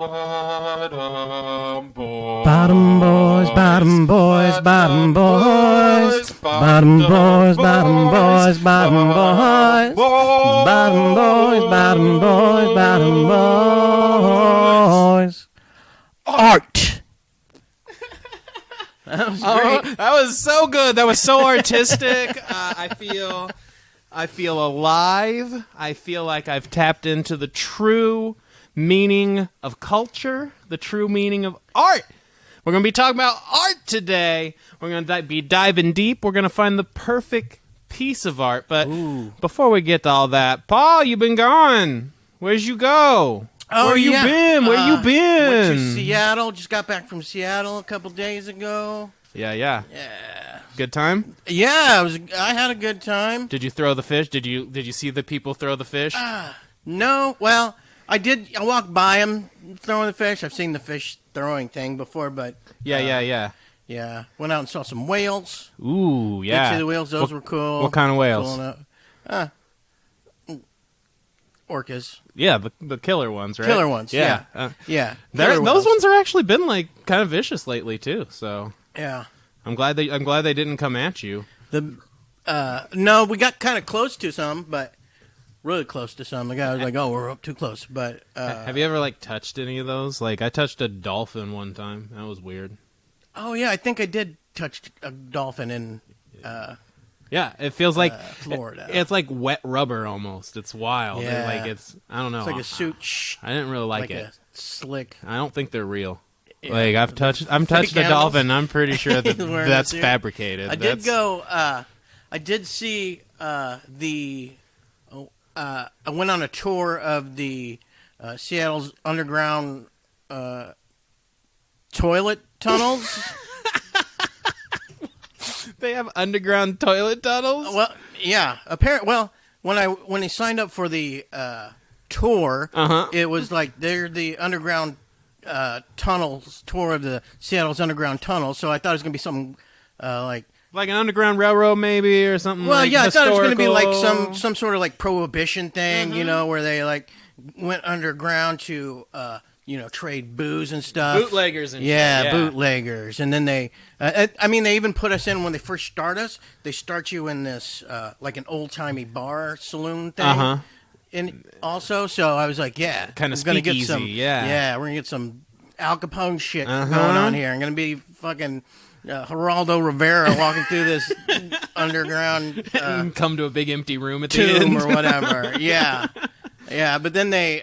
Bottom boys, Bottom boys, bottom boys, bottom boys, bottom boys, bottom boys, bottom boys, bottom boys, bottom boys, bottom boys. Art. That was great. That was so good. That was so artistic. I feel alive. I feel like I've tapped into the true meaning of culture, the true meaning of art. We're going to be talking about art today. We're going to be diving deep. We're going to find the perfect piece of art. But before we get to all that, Paul, you've been gone. Where'd you go? Where you been? Where you been? Went to Seattle. Just got back from Seattle a couple days ago. Yeah. Good time? Yeah, I had a good time. Did you throw the fish? Did you see the people throw the fish? No. Well, I did. I walked by them throwing the fish. I've seen the fish throwing thing before, but Yeah. Went out and saw some whales. Ooh, yeah. Did see the whales? Those were cool. What kind of whales? Orcas. Yeah, the killer ones, right? Killer ones. Yeah. Those ones are actually been like kind of vicious lately too. So yeah, I'm glad they didn't come at you. No, we got kind of close to some, but really close to some. The guy was like, "Oh, we're up too close." But have you ever like touched any of those? Like I touched a dolphin one time. That was weird. Oh yeah, I think I did touch a dolphin in. Yeah, it feels like Florida. It's like wet rubber almost. It's wild. Yeah. Like I don't know. It's like a suit. I didn't really like it. A slick. I don't think they're real. Yeah. Like I'm touched a dolphin. I'm pretty sure that's fabricated. I did go. I did see the. I went on a tour of the Seattle's underground toilet tunnels. They have underground toilet tunnels? Well, yeah. When they signed up for the tour, it was like they're the underground tunnels tour of the Seattle's underground tunnels. So I thought it was gonna be something like an underground railroad, maybe, or something. Well, like yeah, historical. I thought it was gonna be like some sort of like prohibition thing, where they like went underground to trade booze and stuff. Bootleggers and shit. Yeah, bootleggers. And then they, they even put us in when they first start us. They start you in this, like an old-timey bar saloon thing. And also, so I was like, kind of speakeasy, yeah, we're going to get some Al Capone shit going on here. I'm going to be fucking Geraldo Rivera walking through this underground come to a big empty room at the end. Tomb or whatever. Yeah. But then they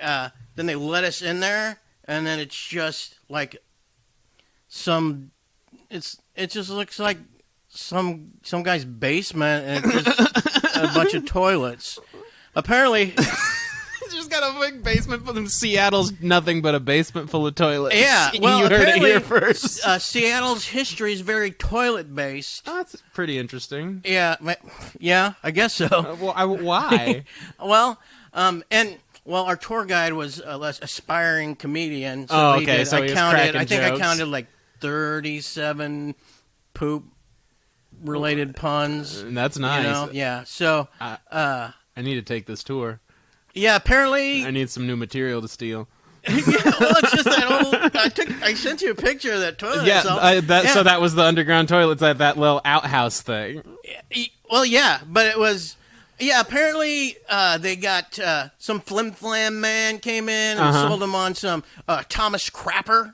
let us in there. And then it's just like it just looks like some guy's basement, and it's just a bunch of toilets. Apparently, it's just got a big basement full of Seattle's nothing but a basement full of toilets. Yeah, well, you heard it here first. Seattle's history is very toilet based. Oh, that's pretty interesting. Yeah, I guess so. Why? Well, our tour guide was a less aspiring comedian. So oh, okay. So he was cracking I think jokes. I counted like 37 poop-related puns. That's nice. Yeah. So I need to take this tour. Yeah, apparently. I need some new material to steal. Yeah, well, it's just that old. I sent you a picture of that toilet. Yeah, so that was the underground toilets at that little outhouse thing. Well, yeah, but it was. Yeah, apparently they got some flim-flam man came in and sold them on some Thomas Crapper.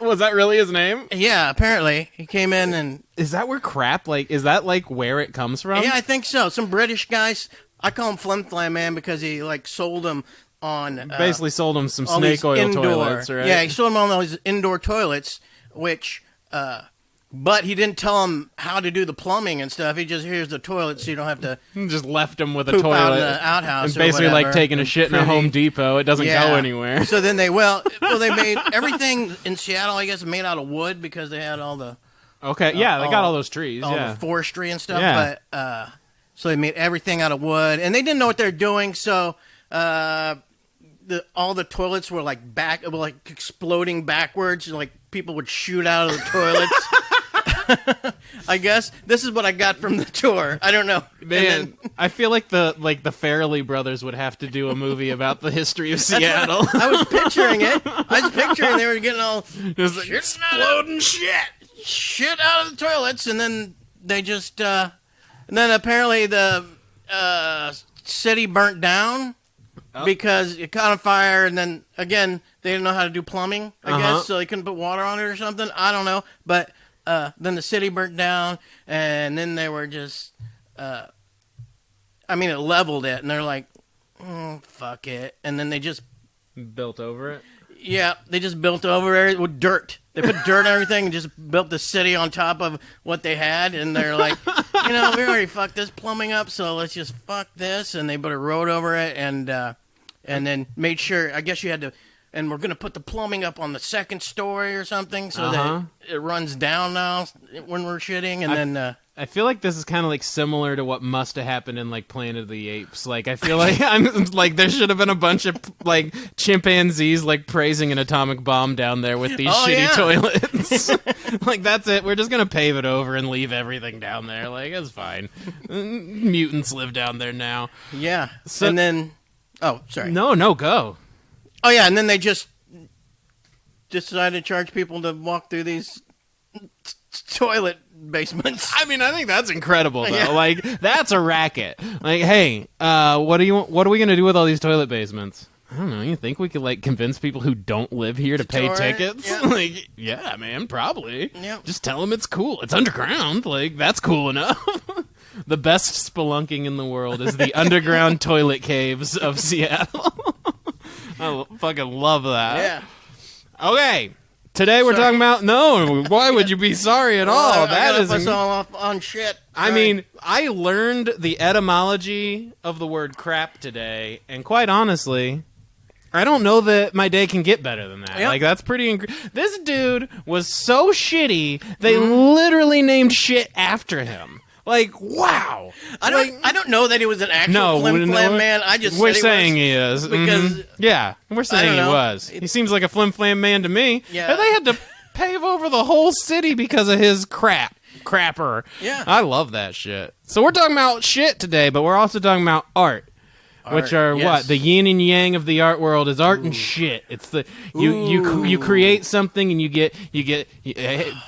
Was that really his name? Yeah, apparently. He came in and... Is that where crap, is that where it comes from? Yeah, I think so. Some British guys, I call him flim-flam man because he sold them on... basically sold them some snake oil toilets, right? Yeah, he sold them on all these indoor toilets, which... But he didn't tell him how to do the plumbing and stuff. He just, here's the toilet so you don't have to... Just left him with a poop toilet. Out in the outhouse. And basically like taking a shit in a Home Depot. It doesn't go anywhere. So then they made everything in Seattle, I guess, made out of wood because they had all the... Okay, they got all those trees, all the forestry and stuff. Yeah. But, so they made everything out of wood. And they didn't know what they were doing, so... all the toilets were exploding backwards. Like people would shoot out of the toilets. I guess this is what I got from the tour. I don't know. Man, I feel like the Farrelly brothers would have to do a movie about the history of Seattle. I was picturing it. I was picturing they were getting all Just like exploding shit out of the toilets, and then they just and then apparently the city burnt down because it caught on fire, and then again they didn't know how to do plumbing, I guess, so they couldn't put water on it or something. I don't know, but then the city burnt down, and then they were just it leveled it, and they're like, fuck it, and then they just built over it. Yeah, they just built over it with dirt. They put dirt and everything and just built the city on top of what they had. And they're like, we already fucked this plumbing up, so let's just fuck this. And they put a road over it and then made sure, I guess you had to, and we're going to put the plumbing up on the second story or something so that it runs down now when we're shitting. And then... I feel like this is kind of like similar to what must have happened in like Planet of the Apes. Like I feel like I'm like there should have been a bunch of like chimpanzees like praising an atomic bomb down there with these shitty toilets. Like that's it. We're just gonna pave it over and leave everything down there. Like it's fine. Mutants live down there now. Yeah. So, and then sorry. No, go. Oh yeah, and then they just decided to charge people to walk through these toilet basements. I mean, I think that's incredible though. Yeah. Like that's a racket. Like, hey, what are we gonna do with all these toilet basements? I don't know. You think we could like convince people who don't live here to pay tickets? Yeah. Like, yeah, man, probably. Yeah. Just tell them it's cool. It's underground. Like that's cool enough. The best spelunking in the world is the underground toilet caves of Seattle. I fucking love that. Yeah. Okay. Today we're talking about why would you be sorry at all? That is us all off on shit. Sorry. I mean, I learned the etymology of the word crap today, and quite honestly, I don't know that my day can get better than that. Yep. Like that's pretty this dude was so shitty, they literally named shit after him. Like, wow. I don't know that he was an actual flim-flam man. We're saying he is. Because yeah, we're saying he was. He seems like a flim-flam man to me. Yeah. And they had to pave over the whole city because of his crapper. Yeah. I love that shit. So we're talking about shit today, but we're also talking about art. Which are what? The yin and yang of the art world is art and shit. It's the you create something and you get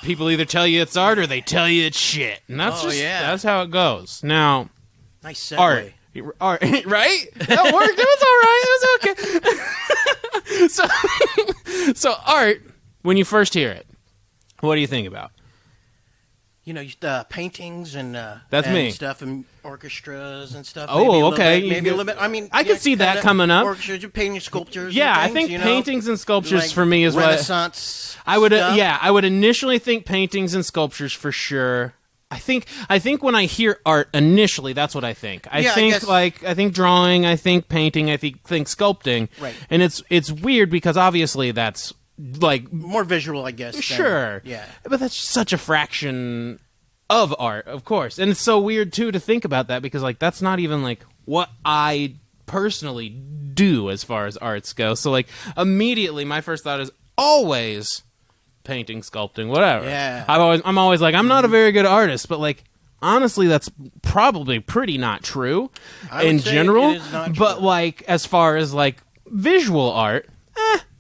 people either tell you it's art or they tell you it's shit. And that's that's how it goes. Now, nice segue. Art, right? That worked. It was all right. It was okay. So art, when you first hear it, what do you think about? Paintings and that's and me stuff and orchestras and stuff. Oh, okay. Maybe a little bit. I mean, I could see that coming up. Orchestras, painting sculptures. Yeah, and things, I think paintings and sculptures like for me is Renaissance what I would. Stuff. I would initially think paintings and sculptures for sure. I think when I hear art initially, that's what I think. I think drawing, I think painting, I think sculpting. Right. And it's weird because obviously that's like more visual, I guess. Sure. Yeah. But that's such a fraction of art, of course. And it's so weird too to think about that because like that's not even like what I personally do as far as arts go. So like immediately my first thought is always painting, sculpting, whatever. Yeah. I'm always like I'm not a very good artist, but like honestly that's probably pretty not true in general. It is not true. But like as far as like visual art,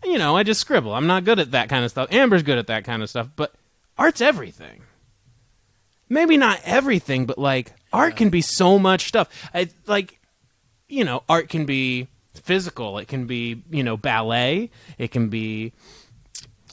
I just scribble. I'm not good at that kind of stuff. Amber's good at that kind of stuff, but art's everything. Maybe not everything, but like art can be so much stuff. Art can be physical. It can be, ballet. It can be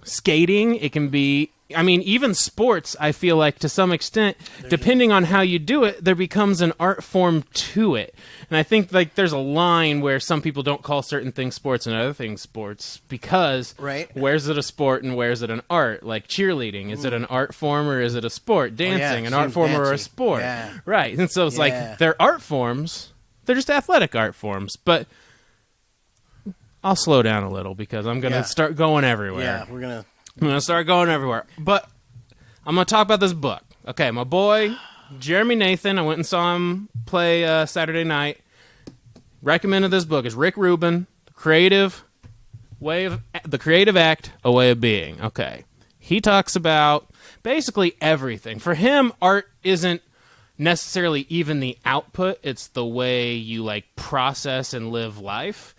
skating. It can be, even sports, I feel like to some extent, depending on how you do it, there becomes an art form to it. And I think like there's a line where some people don't call certain things sports and other things sports because where's it a sport and where's it an art? Like cheerleading, is it an art form or is it a sport? Dancing, an art form or a sport? Yeah. Right. And so it's like they're art forms. They're just athletic art forms. But I'll slow down a little because I'm going to start going everywhere. Yeah, I'm going to start going everywhere. But I'm going to talk about this book. Okay, my boy, Jeremy Nathan, I went and saw him play Saturday night. Recommended this book. It's Rick Rubin, The Creative Act, A Way of Being. Okay. he talks about basically everything. For him, art isn't necessarily even the output, it's the way you like process and live life.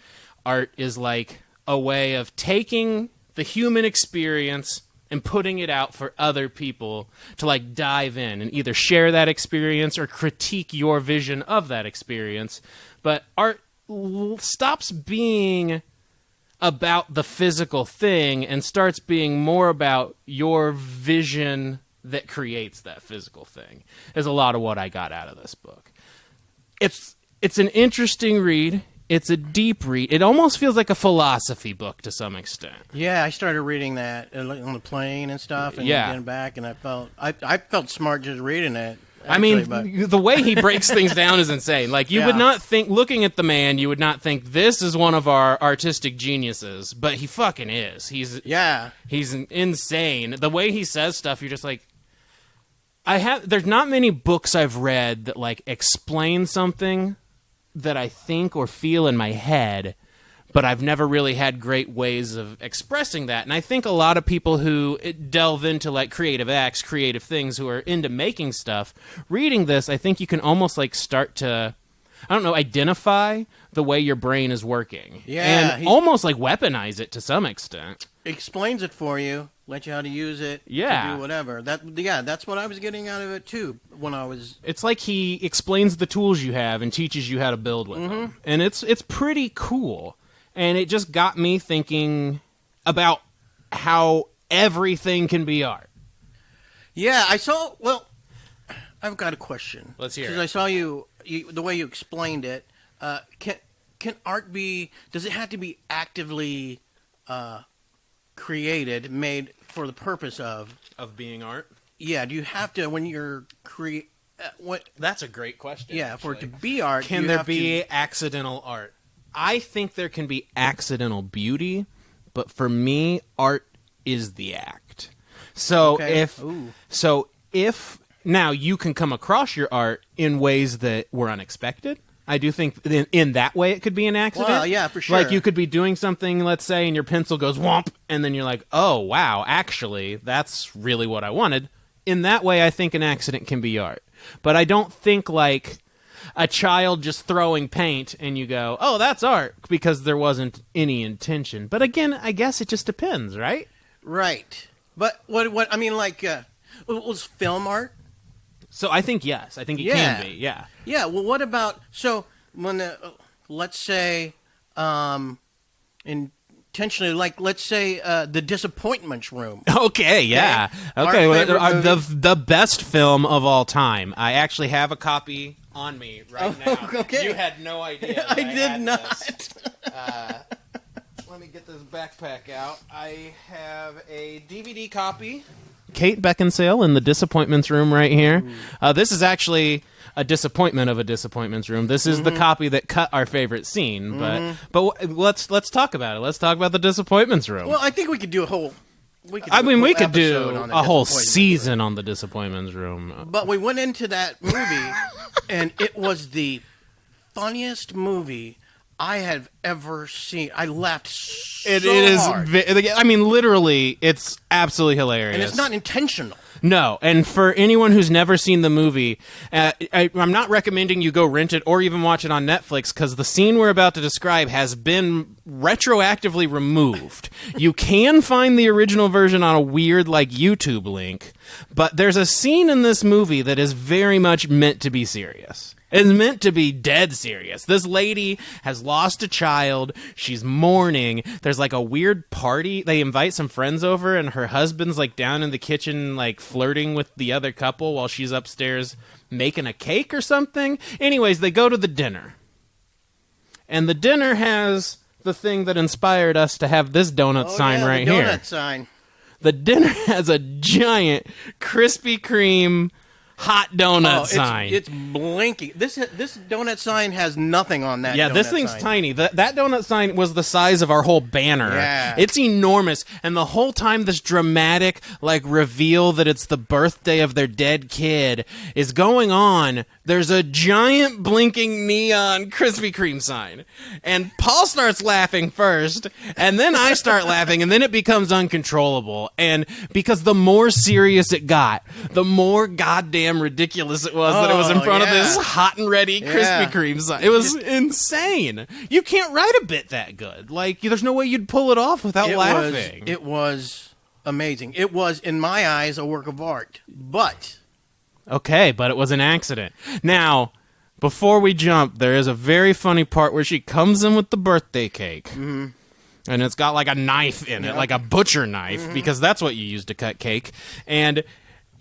Art is like a way of taking the human experience and putting it out for other people to like dive in and either share that experience or critique your vision of that experience. But art stops being about the physical thing and starts being more about your vision that creates that physical thing, is a lot of what I got out of this book. It's an interesting read. It's a deep read. It almost feels like a philosophy book to some extent. Yeah, I started reading that on the plane and stuff, and getting back, and I felt smart just reading it. Actually, the way he breaks things down is insane. Like, you would not think, looking at the man, you would not think this is one of our artistic geniuses, but he fucking is. He's insane. The way he says stuff, you're just like, there's not many books I've read that like explain something that I think or feel in my head, but I've never really had great ways of expressing that. And I think a lot of people who delve into like creative acts, creative things, who are into making stuff, reading this, I think you can almost like start to, I don't know, identify the way your brain is working. Yeah. And almost like weaponize it to some extent. Explains it for you, let you how to use it, to do whatever. That's what I was getting out of it too when I was. It's like he explains the tools you have and teaches you how to build with them, and it's pretty cool. And it just got me thinking about how everything can be art. Yeah, well, I've got a question. Let's hear it. Because I saw you the way you explained it. Can art be? Does it have to be actively created, made for the purpose of being art? Yeah. Do you have to when you're That's a great question. Yeah, actually. For it to be art, can there be accidental art? I think there can be accidental beauty, but for me, art is the act. So if now you can come across your art in ways that were unexpected. I do think in that way it could be an accident. Well, yeah, for sure. Like you could be doing something, let's say, and your pencil goes whomp, and then you're like, oh, wow, actually, that's really what I wanted. In that way, I think an accident can be art. But I don't think like a child just throwing paint and you go, oh, that's art, because there wasn't any intention. But again, I guess it just depends, right? Right. But what I mean, like, was film art? So I think yes. I think it can be, yeah. Yeah, well, what about, so when, let's say, intentionally, like, let's say, The Disappointments Room. Okay, yeah. Okay, the best film of all time. I actually have a copy on me right now. Okay. You had no idea. I did not. Let me get this backpack out. I have a DVD copy. Kate Beckinsale in The Disappointments Room right here. This is actually a disappointment of a Disappointments Room. This is the copy that cut our favorite scene. But let's talk about it. Let's talk about The Disappointments Room. Well, I think we could do a whole. We could do a whole season on The Disappointments Room. But we went into that movie, and it was the funniest movie I have ever seen. I laughed so hard. I mean, literally, it's absolutely hilarious. And it's not intentional. No, and for anyone who's never seen the movie, I'm not recommending you go rent it or even watch it on Netflix, because the scene we're about to describe has been retroactively removed. You can find the original version on a weird, like, YouTube link, but there's a scene in this movie that is very much meant to be serious. It's meant to be dead serious. This lady has lost a child. She's mourning. There's like a weird party. They invite some friends over, and her husband's like down in the kitchen, like flirting with the other couple while she's upstairs making a cake or something. Anyways, they go to the dinner. And the dinner has the thing that inspired us to have this donut sign right here. Donut sign. The dinner has a giant Krispy Kreme hot donut sign. It's blinking. This donut sign has nothing on that. Yeah, this thing's tiny. That donut sign was the size of our whole banner. Yeah. It's enormous. And the whole time this dramatic like reveal that it's the birthday of their dead kid is going on, there's a giant blinking neon Krispy Kreme sign. And Paul starts laughing first, and then I start laughing, and then it becomes uncontrollable. And because the more serious it got, the more goddamn ridiculous it was that it was in front of this hot and ready Krispy Kreme sign. It was insane. You can't write a bit that good. Like, there's no way you'd pull it off without laughing. It was amazing. It was, in my eyes, a work of art. But... Okay, but it was an accident. Now, before we jump, there is a very funny part where she comes in with the birthday cake. Mm-hmm. And it's got like a knife in it, like a butcher knife, because that's what you use to cut cake. And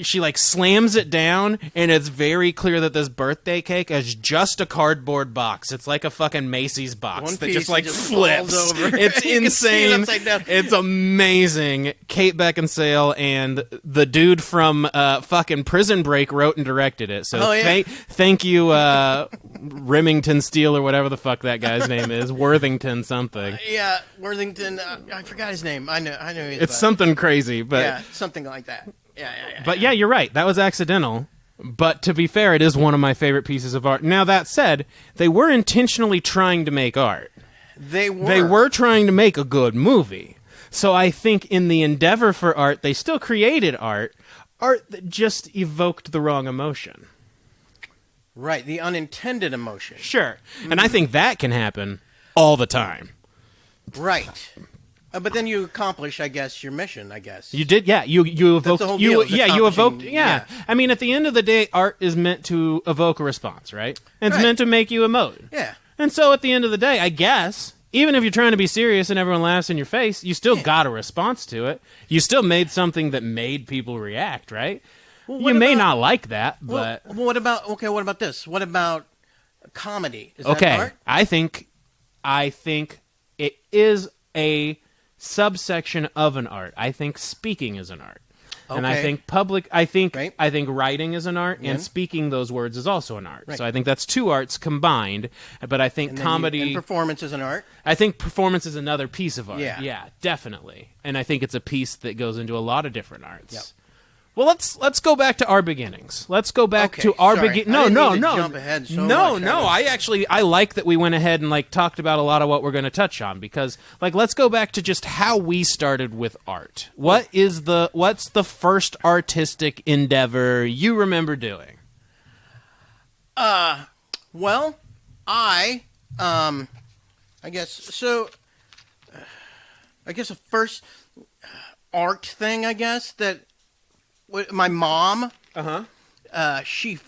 she like slams it down, and it's very clear that this birthday cake is just a cardboard box. It's like a fucking Macy's box that just like flips. Over. It's insane. It's amazing. Kate Beckinsale and the dude from fucking Prison Break wrote and directed it. So thank you, Remington Steele or whatever the fuck that guy's name is, Worthington something. Worthington. I forgot his name. I know. It's something crazy, but something like that. But yeah, you're right. That was accidental. But to be fair, it is one of my favorite pieces of art. Now, that said, they were intentionally trying to make art. They were. They were trying to make a good movie. So I think in the endeavor for art, they still created art that just evoked the wrong emotion. Right, the unintended emotion. Sure. Mm-hmm. And I think that can happen all the time. Right. But then you accomplish, I guess, your mission, I guess. You did, yeah. You evoked, you evoked, yeah. I mean, at the end of the day, art is meant to evoke a response, right? And it's meant to make you emote. Yeah. And so at the end of the day, I guess, even if you're trying to be serious and everyone laughs in your face, you still got a response to it. You still made something that made people react, right? Well, you may not like that, but... Well, what about this? What about comedy? Is that art? I think it is a subsection of an art. I think speaking is an art. Okay. And I think I think writing is an art, and speaking those words is also an art. Right. So I think that's two arts combined, but I think comedy... and performance is an art? I think performance is another piece of art. Yeah, definitely. And I think it's a piece that goes into a lot of different arts. Yep. Well, let's go back to our beginnings. Let's go back to our beginnings. No. Jump ahead so much. I like that we went ahead and like talked about a lot of what we're going to touch on, because like let's go back to just how we started with art. What's the first artistic endeavor you remember doing? Well, I guess so. I guess the first art thing, I guess, that my mom, she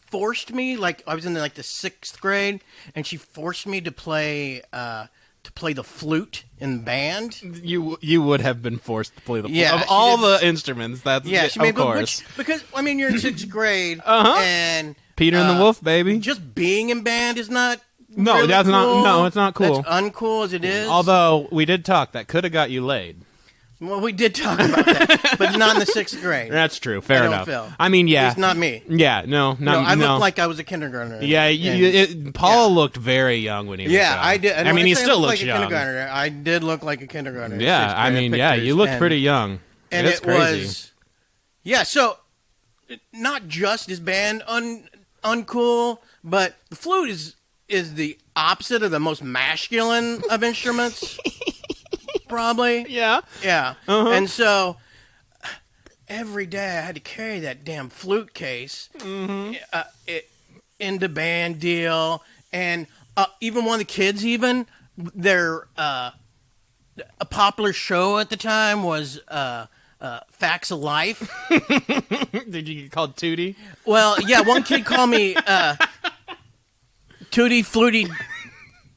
forced me, like I was in like the 6th grade, and she forced me to play the flute in band. You would have been forced to play the flute of all the instruments. That's she made, of course. Because I mean, you're in 6th grade, and Peter and the Wolf, baby. Just being in band is not. No, really that's cool. not. No, it's not cool. That's uncool as it is. Although we did talk, that could have got you laid. Well, we did talk about that, but not in the 6th grade. That's true. Fair enough. Feel. I mean, yeah. It's not me. Yeah, no. I looked like I was a kindergartner. Yeah, Paul looked very young when he was young. I did. And I mean, he still looks like young. Kindergartner. I did look like a kindergartner. Yeah, I mean, you looked pretty young. And it's crazy. So not just is band uncool, but the flute is the opposite of the most masculine of instruments. Probably. Yeah. Uh-huh. And so every day I had to carry that damn flute case into band deal. And even one of the kids, their a popular show at the time was Facts of Life. Did you get called Tootie? Well, yeah, one kid called me Tootie Flutie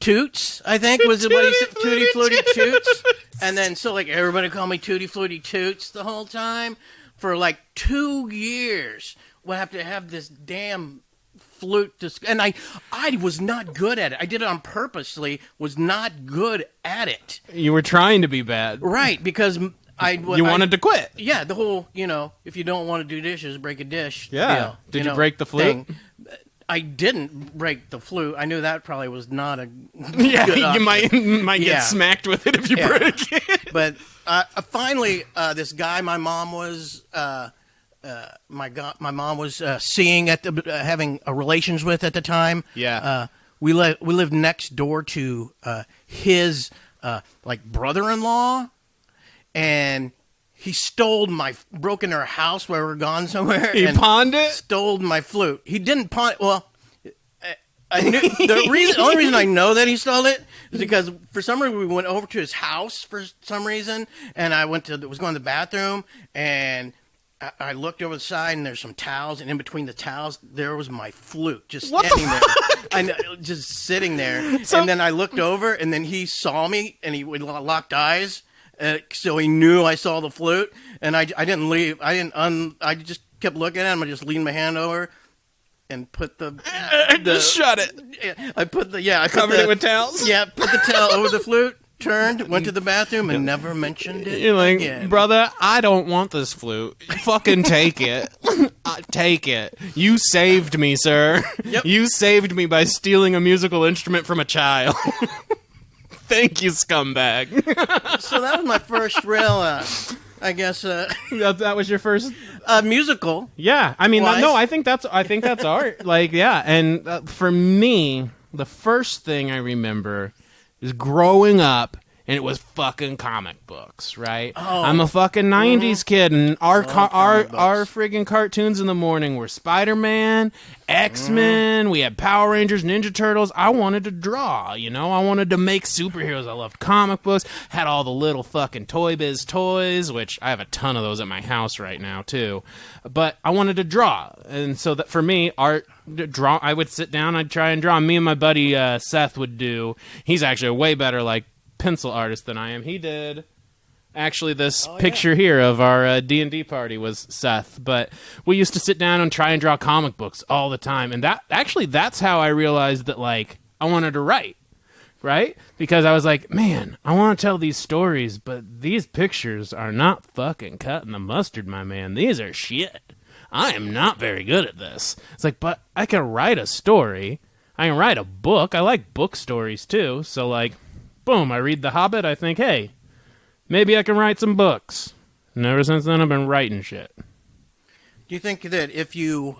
Toots, I think was what he said. Tootie Flutie Toots. And then so like everybody called me Tootie Flutie Toots the whole time. For like 2 years, we'll have to have this damn flute and I was not good at it. I did it on purposely, was not good at it. You were trying to be bad. Right, because you wanted to quit. Yeah, the whole, if you don't want to do dishes, break a dish. Yeah. Deal, Did you break the flute? Thing. I didn't break the flute. I knew that probably was not a good you might get smacked with it if you break it. But finally, this guy my mom was my mom was seeing at the having relations with at the time. Yeah. We lived next door to his like brother-in-law, and he broke into our house while we were gone somewhere. He and pawned it? Stole my flute. He didn't pawn it. Well, I knew the only reason I know that he stole it is because for some reason we went over to his house for some reason, and I was going to the bathroom, and I looked over the side, and there's some towels, and in between the towels there was my flute just standing there. I know, just sitting there. And then I looked over, and then he saw me, and we locked eyes. So he knew I saw the flute, and I didn't leave. I just kept looking at him. I just leaned my hand over and put just shut it. I Covered it with towels. Yeah, put the towel over the flute. Turned, went to the bathroom, and never mentioned it. You're like, again. Brother, I don't want this flute. Fucking take it. Take it. You saved me, sir. Yep. You saved me by stealing a musical instrument from a child. Thank you, scumbag. So that was my first real, I guess, that was your first musical. Yeah, I mean, Wise. no, I think that's art. Like, yeah, and for me, the first thing I remember is growing up, and it was fucking comic books, right? Oh. I'm a fucking 90s kid, and our comic books. friggin' cartoons in the morning were Spider-Man, X-Men, we had Power Rangers, Ninja Turtles. I wanted to draw, I wanted to make superheroes. I loved comic books, had all the little fucking Toy Biz toys, which I have a ton of those at my house right now, too. But I wanted to draw, and so that for me, I would sit down, I'd try and draw. Me and my buddy Seth would do. He's actually a way better, pencil artist than I am. He did actually this picture here of our D&D party was Seth, but we used to sit down and try and draw comic books all the time, and that's how I realized that I wanted to write, right? Because I was like, man, I want to tell these stories, but these pictures are not fucking cutting the mustard, my man. These are shit. I am not very good at this. It's like, but I can write a story. I can write a book. I like book stories too, so boom, I read The Hobbit, I think, hey, maybe I can write some books. And ever since then, I've been writing shit. Do you think that if you,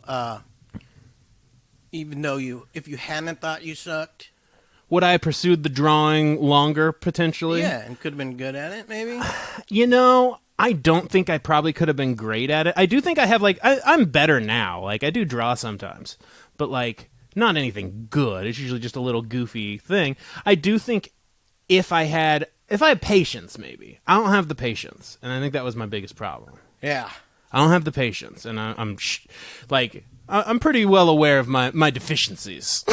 if you hadn't thought you sucked? Would I have pursued the drawing longer, potentially? Yeah, and could have been good at it, maybe? I don't think I probably could have been great at it. I do think I have, I'm better now. I do draw sometimes. But, not anything good. It's usually just a little goofy thing. I do think if I had patience, maybe. I don't have the patience, and I think that was my biggest problem. Yeah. I don't have the patience, and I'm pretty well aware of my deficiencies.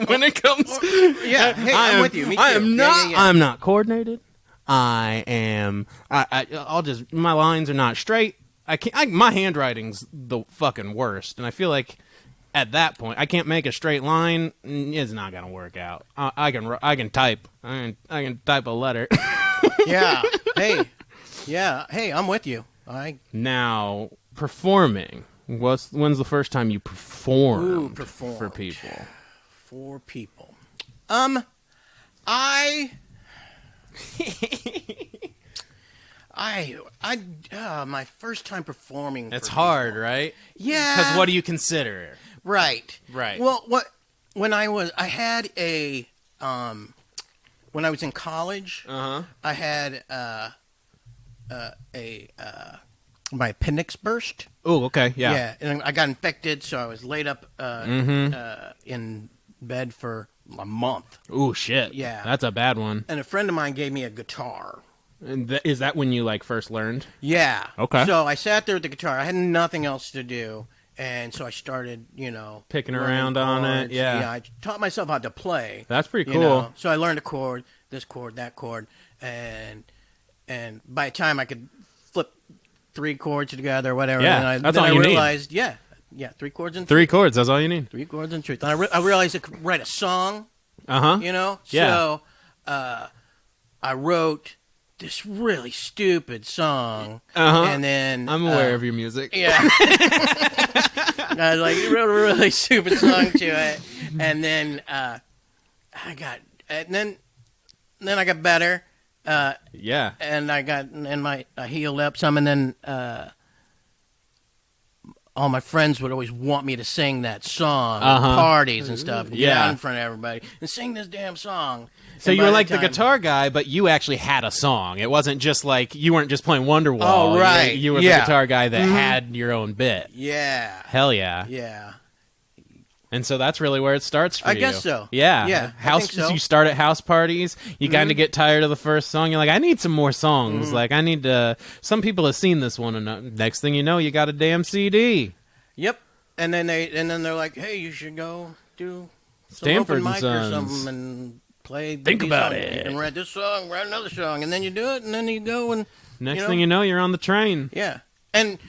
When it comes, yeah, hey, I'm with you. Me too. I am not. Yeah. I'm not coordinated. I am. I'll just. My lines are not straight. I can't. My handwriting's the fucking worst, and I feel like at that point, I can't make a straight line. It's not gonna work out. I can type. I can type a letter. Yeah. Hey. Yeah. Hey, I'm with you. Now performing. When's the first time you performed for people? For people. My first time performing. It's hard, right? Yeah. Because what do you consider? Right. Well, when I was in college, I had my appendix burst. Oh, okay, yeah. Yeah, and I got infected, so I was laid up in bed for a month. Oh, shit. Yeah. That's a bad one. And a friend of mine gave me a guitar. And is that when you, first learned? Yeah. Okay. So I sat there with the guitar. I had nothing else to do. And so I started, picking around on it. Yeah. Yeah. I taught myself how to play. That's pretty cool. So I learned a chord, this chord, that chord, and by the time I could flip 3 chords together or whatever, yeah, that's all I you realized, need. Yeah, 3 chords and 3 chords. That's all you need. 3 chords and truth. And I realized I could write a song. Yeah. So I wrote this really stupid song, and then I'm aware of your music. Yeah. I wrote a really stupid song to it, and then I got better. Yeah. And I healed up some, and then all my friends would always want me to sing that song at parties and stuff. Get out in front of everybody and sing this damn song. So you were like the guitar guy, but you actually had a song. It wasn't just like you weren't just playing Wonderwall. Oh, right. You were the guitar guy that had your own bit. Yeah. Hell yeah. Yeah. And so that's really where it starts for you. I guess so. Yeah. Yeah. House. I think so. You start at house parties. You kind of get tired of the first song. You're like, I need some more songs. Like, I need to. Some people have seen this one, and next thing you know, you got a damn CD. Yep. And then they're like, hey, you should go do some Stanford open and mic or Sons. something and play. Think about songs. it. You can write this song, write another song, and then you do it, and then you go and Next thing you know, you're on the train. Yeah, and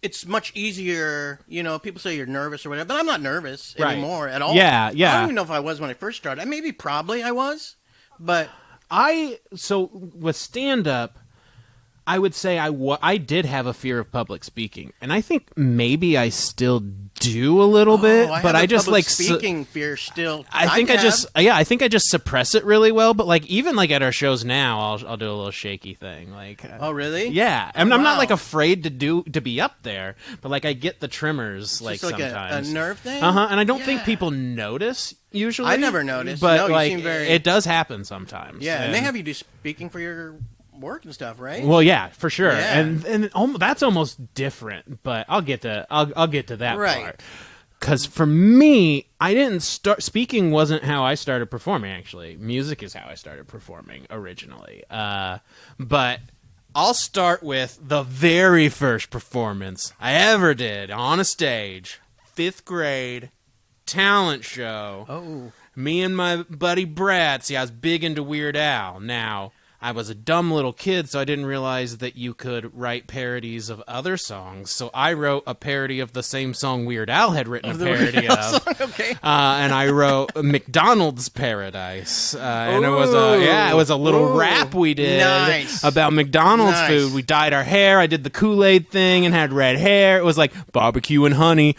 it's much easier. People say you're nervous or whatever, but I'm not nervous anymore at all. Yeah. I don't even know if I was when I first started. Probably I was, but So with stand-up, I would say I did have a fear of public speaking, and I think maybe I still do a little bit, but I just like speaking fear still. I think I just suppress it really well. But like even like at our shows now, I'll do a little shaky thing. Like, oh really? Yeah, I'm not like afraid to be up there, but like I get the tremors like sometimes a nerve thing. And I don't think people notice usually. I never noticed, but you like seem very... it does happen sometimes. Yeah, and they have you do speaking for your work and stuff, right? Well, yeah, for sure. Yeah. And that's almost different, but I'll get to that right. part. Because for me, I didn't start speaking. Wasn't how I started performing. Actually, music is how I started performing originally. But I'll start with the very first performance I ever did on a stage, 5th grade talent show. Oh, Me and my buddy Brad. See, I was big into Weird Al. Now, I was a dumb little kid, so I didn't realize that you could write parodies of other songs. So I wrote a parody of the same song Weird Al had written a parody of. Okay. And I wrote McDonald's Paradise. And it was a little rap we did about McDonald's food. We dyed our hair. I did the Kool-Aid thing and had red hair. It was like barbecue and honey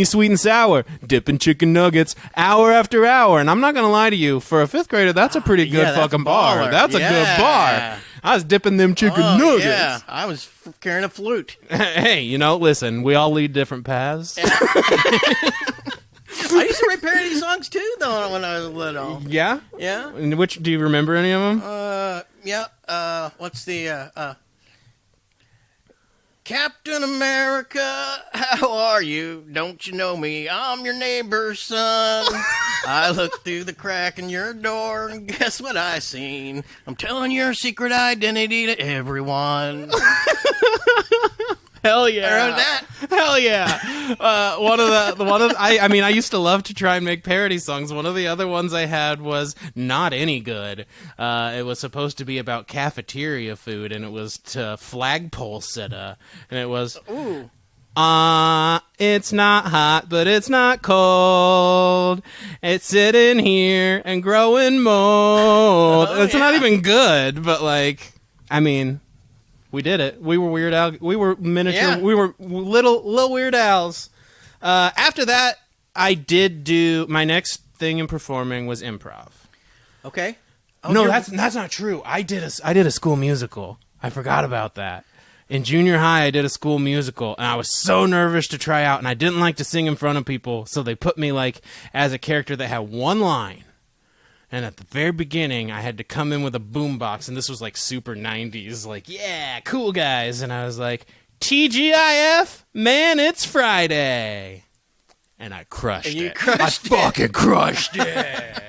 sweet and sour, dipping chicken nuggets hour after hour. And I'm not going to lie to you, for a 5th grader, that's a pretty good fucking bar. That's a good bar. I was dipping them chicken nuggets. Yeah, I was carrying a flute. Hey, listen, we all lead different paths. I used to write parody songs too, though, when I was little. Yeah? Yeah. And do you remember any of them? Yeah. What's the, Captain America, how are you? Don't you know me? I'm your neighbor's son. I looked through the crack in your door, and guess what I seen? I'm telling your secret identity to everyone. Hell yeah! I wrote that. Hell yeah! I used to love to try and make parody songs. One of the other ones I had was not any good. It was supposed to be about cafeteria food, and it was to flagpole sitta, and it was. Ooh. It's not hot, but it's not cold. It's sitting here and growing mold. It's not even good, but we did it. We were Weird Al. We were miniature. Yeah. We were little Weird Als. After that, I did do my next thing in performing was improv. Okay. No, that's not true. I did a school musical. I forgot about that. In junior high, I did a school musical, and I was so nervous to try out, and I didn't like to sing in front of people, so they put me as a character that had one line. And at the very beginning, I had to come in with a boombox, and this was super 90s, yeah, cool guys. And I was like, TGIF, man, it's Friday. And I crushed it. I fucking crushed it.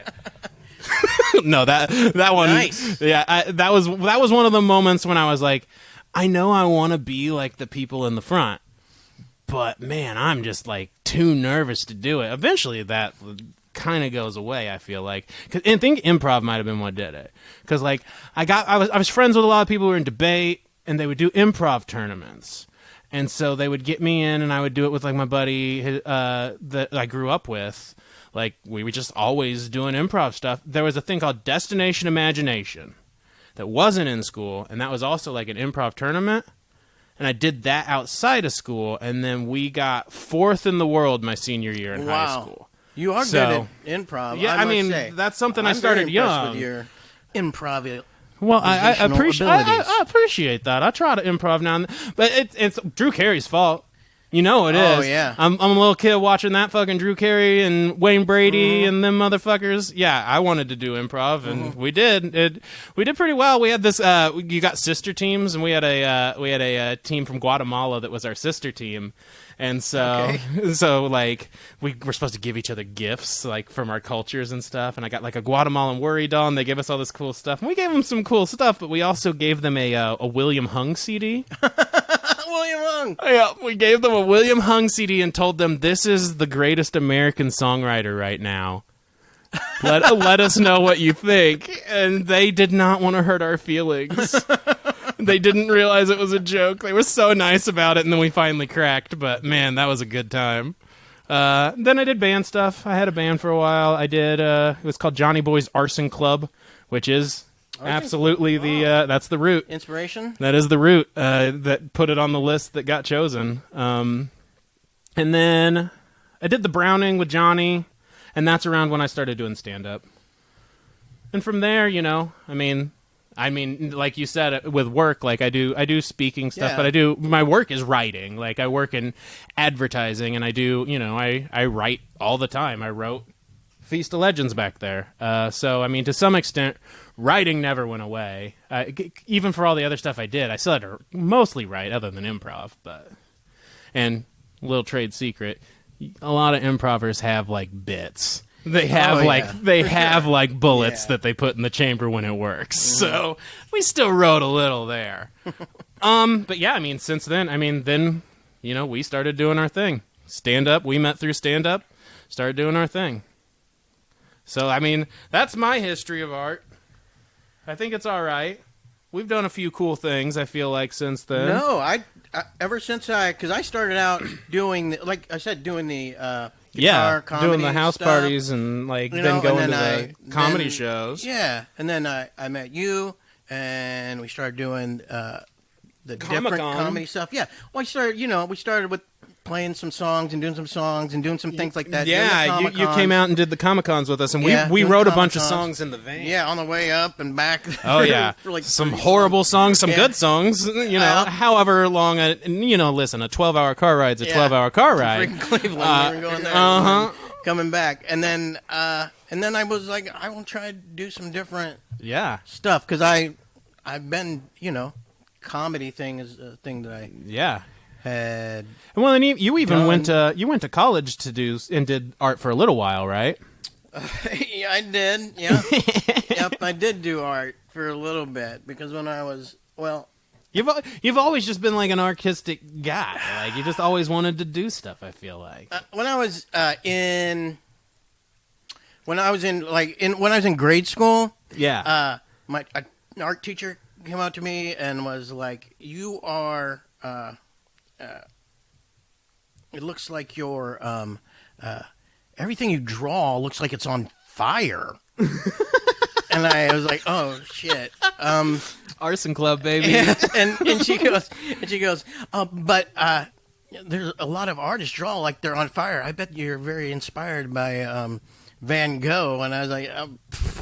No, that one. Nice. Yeah, that was one of the moments when I was like, I know I want to be like the people in the front, but man, I'm just too nervous to do it. Eventually, that kind of goes away. I feel like, and I think improv might have been what did it, because I was friends with a lot of people who were in debate, and they would do improv tournaments, and so they would get me in, and I would do it with my buddy that I grew up with. We were just always doing improv stuff. There was a thing called Destination Imagination that wasn't in school, and that was also an improv tournament. And I did that outside of school, and then we got 4th in the world my senior year in high school. You are good at improv. Yeah, I must say. That's something I'm I started very young. With your improv. Well, I appreciate that. I try to improv now and then, but it's Drew Carey's fault. You know it is. Oh, yeah. I'm a little kid watching that fucking Drew Carey and Wayne Brady and them motherfuckers. Yeah, I wanted to do improv, and we did. We did pretty well. We had this. You got sister teams, and we had a team from Guatemala that was our sister team. And so, like, we were supposed to give each other gifts, like, from our cultures and stuff. And I got, like, a Guatemalan worry doll, and they gave us all this cool stuff. And we gave them some cool stuff, but we also gave them a William Hung CD. William Hung. Yeah, we gave them a William Hung CD and told them, this is the greatest American songwriter right now. Let us know what you think. And they did not want to hurt our feelings. They didn't realize it was a joke. They were so nice about it, and then we finally cracked. But, man, that was a good time. Then I did band stuff. I had a band for a while. I did, it was called Johnny Boy's Arson Club, which is absolutely that's the route. Inspiration? That is the route that put it on the list that got chosen. And then I did the Browning with Johnny, and that's around when I started doing stand-up. And from there, you know, I mean, like you said, with work, like I do speaking stuff, but my work is writing. Like I work in advertising, and I do, you know, I write all the time. I wrote Feast of Legends back there. So, I mean, to some extent, writing never went away. Even for all the other stuff I did, I still had to mostly write, other than improv. And little trade secret, a lot of improvers have like bits. They have like bullets that they put in the chamber when it works. So we still wrote a little there. But yeah, I mean, since then, you know, we started doing our thing. Stand up. We met through stand up. Started doing our thing. So I mean, that's my history of art. I think it's all right. We've done a few cool things, I feel like, since then. No, I ever since because I started out doing, like I said, doing the guitar, comedy doing the house stuff. parties and like then going to the comedy shows. Yeah, and then I met you, and we started doing the Comic-Con. different comedy stuff. Yeah, well, we started with playing some songs and doing some songs and doing some things like that. Yeah, you came out and did the Comic-Cons with us, and we wrote a bunch of songs in the van. Yeah, on the way up and back. Oh, yeah. like some horrible songs, some good songs, you know, however long, listen, a 12-hour car ride's a 12-hour car ride. Freaking Cleveland, we were going there and coming back. And then I was like, I will try to do some different stuff, because I've been, you know, comedy thing is a thing that I had. Well, and you even went to college to do and did art for a little while, right? Yeah, I did. Yeah, yep, I did do art for a little bit, because when I was you've always just been like an artistic guy. Like you just always wanted to do stuff. I feel like when I was in grade school. Yeah. My art teacher came out to me and was like, "You are." It looks like your everything you draw looks like it's on fire. And I was like, "Oh shit!" Arson Club, baby. Yeah. And she goes, but there's a lot of artists draw like they're on fire. I bet you're very inspired by Van Gogh. And I was like,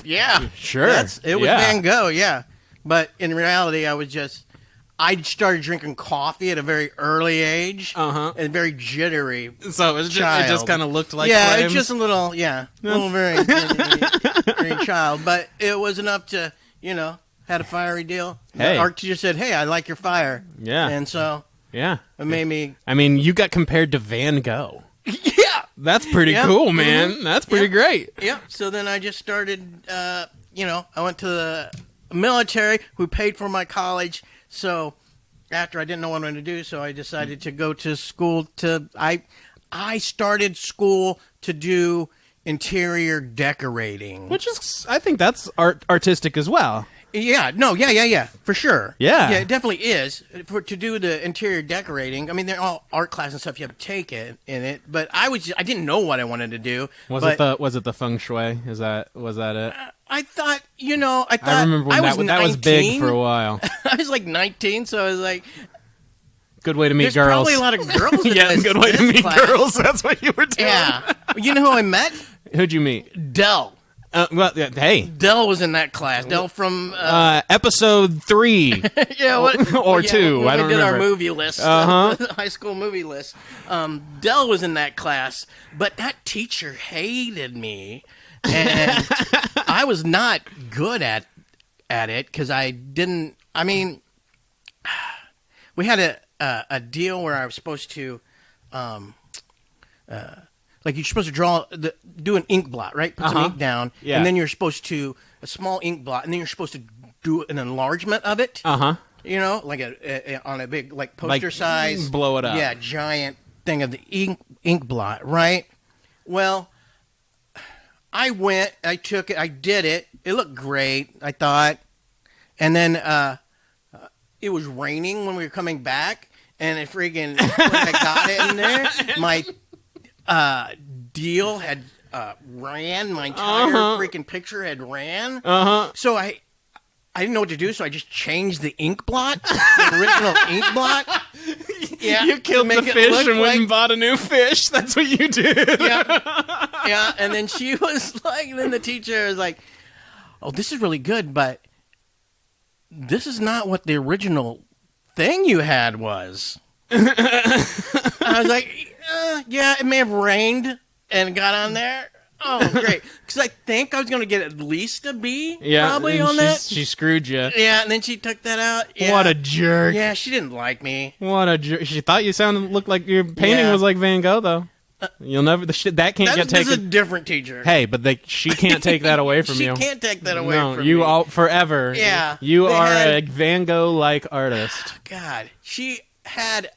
"Yeah, sure, it was Van Gogh, yeah." But in reality, I started drinking coffee at a very early age, and very jittery. So it just kind of looked like flames. It's just a little, very jittery child. But it was enough to, you know, had a fiery deal. Hey. The art teacher said, "Hey, I like your fire." Yeah, and so it made me. I mean, you got compared to Van Gogh. Yeah, that's pretty cool, man. Mm-hmm. That's pretty great. Yeah. So then I just started. I went to the military, who paid for my college. So after I didn't know what I wanted to do, so I decided to go to school I started school to do interior decorating. Which is, I think that's artistic as well. Yeah, no, yeah, for sure. Yeah. Yeah, it definitely is. To do the interior decorating, I mean, they're all art class and stuff you have to take it in it, but I didn't know what I wanted to do. Was it the feng shui? Was that it? I thought, I remember when that was big for a while. I was like 19, so I was like, good way to meet girls. There's probably a lot of girls in yeah, good way to meet girls. That's what you were doing. Yeah. You know who I met? Who'd you meet? Dell. Well, hey. Dell was in that class. Dell from episode 3. Yeah, or 2. When I don't we did remember. our movie list, high school movie list. Dell was in that class, but that teacher hated me, and I was not good at it because I didn't. I mean, we had a deal where I was supposed to. Like you're supposed to do an ink blot, right? Put some ink down, and then you're supposed to a small ink blot, and then you're supposed to do an enlargement of it. You know, like on a big like poster size, blow it up. Yeah, giant thing of the ink blot, right? Well, I went, I took it, I did it. It looked great, I thought, and then it was raining when we were coming back, and it freaking when I got it in there, my deal had ran. My entire freaking picture had ran. So I didn't know what to do, so I just changed the ink blot, the original ink blot. Yeah, you killed the fish and went and bought a new fish. That's what you did. Yeah. And then she was like, then the teacher was like, "Oh, this is really good, but this is not what the original thing you had was." I was like, yeah, it may have rained and got on there. Oh, great. Because I think I was going to get at least a B probably on that. She screwed you. Yeah, and then she took that out. Yeah. What a jerk. Yeah, she didn't like me. What a jerk. She thought you looked like your painting was like Van Gogh, though. You'll never, that can't get taken. This is a different teacher. Hey, but she can't take that away from you. She can't take that away from me. You all, forever. Yeah. You are a Van Gogh-like artist. God. She had,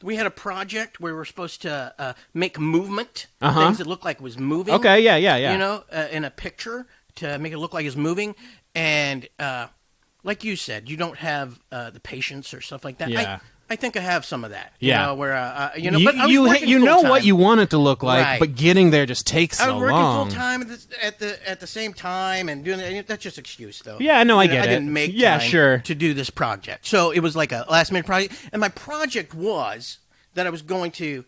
we had a project where we were supposed to make movement, things that looked like it was moving. Okay, yeah. You know, in a picture to make it look like it's moving. And like you said, you don't have the patience or stuff like that. Yeah. I think I have some of that. Yeah. You know, where, you know, you, but I was you, working you know full-time. what you want it to look like, Right. but getting there just takes so long. I was working full time at the same time and doing it. That's just excuse though. Yeah, no, I get it. I didn't make time to do this project, so it was like a last minute project. And my project was that I was going to.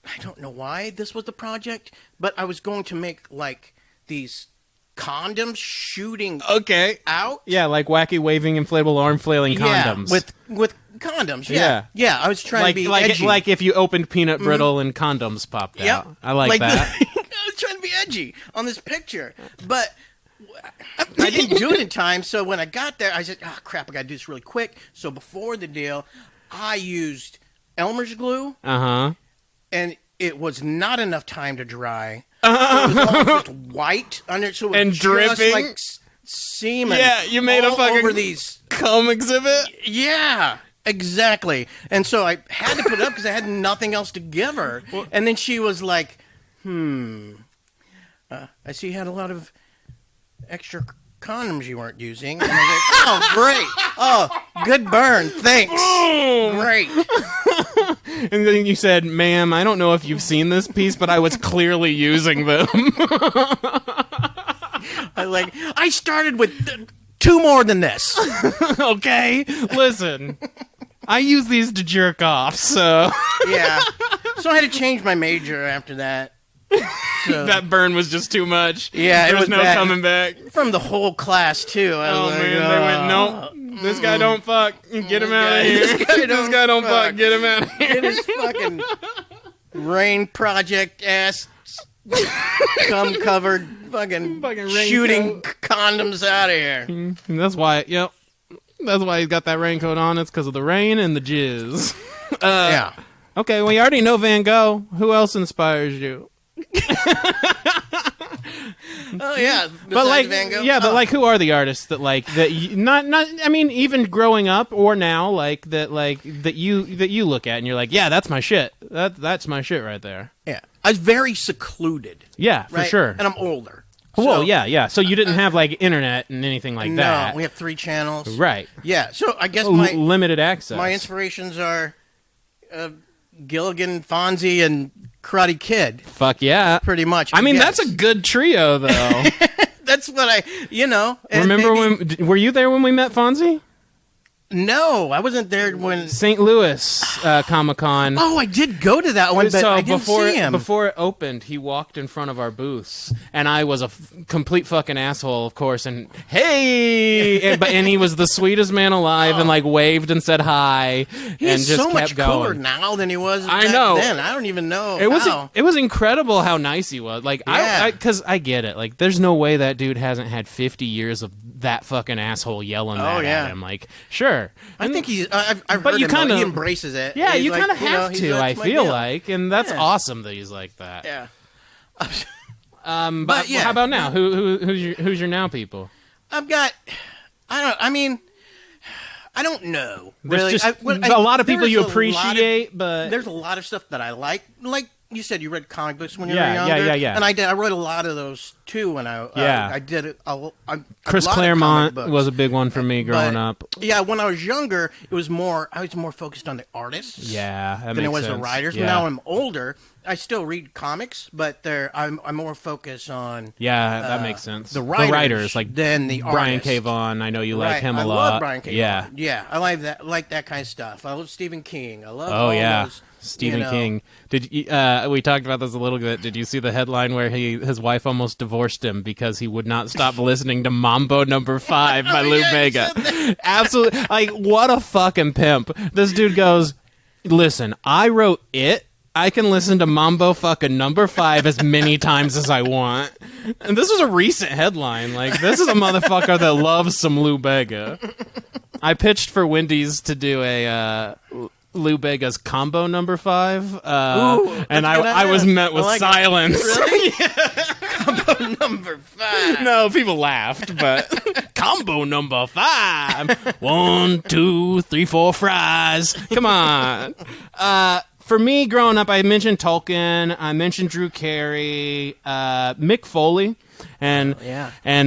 I don't know why this was the project, but I was going to make like these condoms shooting out. Yeah, like wacky waving inflatable arm flailing condoms. With condoms. Yeah. I was trying to be edgy. Like if you opened peanut brittle and condoms popped out. I like that. I was trying to be edgy on this picture, but I didn't do it in time. So when I got there, I said, "Oh crap, I got to do this really quick." So before the deal, I used Elmer's glue. And it was not enough time to dry. So it was all just white under it, so it was dripping, just like semen. Yeah, you made all a fucking over these cum exhibit. Yeah, exactly. And so I had to put it up because I had nothing else to give her. And then she was like, I see you had a lot of extra condoms you weren't using. And I was like, oh, great. Oh, good burn. Thanks. Great. And then you said, "Ma'am, I don't know if you've seen this piece, but I was clearly using them." I started with 2 more than this. Okay, listen. I use these to jerk off, so... Yeah. So I had to change my major after that. So. That burn was just too much. Yeah, there it was no bad. Coming back. From the whole class, too. Oh, man, they went, nope. This guy don't fuck. Get him out of here. This guy don't fuck. Get him out of here. Get his fucking rain project ass cum covered fucking shooting condoms out of here. And that's why, that's why he's got that raincoat on. It's because of the rain and the jizz. Yeah. Okay, well, you already know Van Gogh. Who else inspires you? Oh yeah, but like, Van Gogh? yeah, but like, who are the artists that not? I mean, even growing up or now, that you look at and you're like, yeah, that's my shit. That's my shit right there. Yeah, I was very secluded. Yeah, for sure. And I'm older. Well, yeah. So you didn't have like internet and anything like that. No, we have 3 channels. Right. Yeah. So I guess my limited access. My inspirations are Gilligan, Fonzie, and Karate Kid. Fuck yeah. Pretty much. I mean, that's a good trio, though. That's what I. Remember when? Were you there when we met Fonzie? No, I wasn't there when St. Louis Comic-Con. Oh, I did go to that one, but So I didn't see him. before it opened, he walked in front of our booths, and I was a complete fucking asshole, of course. And hey, and he was the sweetest man alive, and like waved and said hi, He's and just so kept much going. cooler now than he was. I back know. Then I don't even know. It was incredible how nice he was. Like Yeah. because I get it. Like there's no way that dude hasn't had 50 years of that fucking asshole yelling that at him. Like sure, I think he's. I've but heard you him. Though. kinda- He embraces it. yeah, He's you like, kind of have he's to. like, I "That's my feel deal." like, and that's Yeah. awesome that he's like that. Yeah. But yeah. how about now? Who's your now people? I've got. I mean, I don't know. There's Really, just a lot of people you appreciate, but there's a lot of stuff that I like. Like you said, you read comic books when you Yeah, were yeah, younger. yeah. And I did. I read a lot of those too when I. I did it. Chris a lot of Claremont comic books. was a big one for me growing But, up. Yeah, when I was younger, I was more focused on the artists. Yeah, that than it makes was sense. the writers. Yeah. Now I'm older. I still read comics, but I'm more focused on Yeah, that makes sense. the writers like than the Brian artists. K. Vaughan. I know you like Right. him a I lot. love Brian K. Yeah. Vaughan. Yeah, I like that kind of stuff. I love Stephen King. I love Oh all yeah, those, Stephen you know. King. Did you, we talked about this a little bit? Did you see the headline where his wife almost divorced him because he would not stop listening to Mambo Number 5 by Lou yeah, you Bega? said that. Absolutely, like what a fucking pimp. This dude goes, listen, I wrote it. I can listen to Mambo fucking Number 5 as many times as I want. And this was a recent headline. Like, this is a motherfucker that loves some Lou Bega. I pitched for Wendy's to do a Lou Bega's combo Number 5, and I was met with silence. Really? Combo Number 5. No, people laughed, but combo Number 5. 1, 2, 3, 4 fries. Come on. For me, growing up, I mentioned Tolkien, I mentioned Drew Carey, Mick Foley, and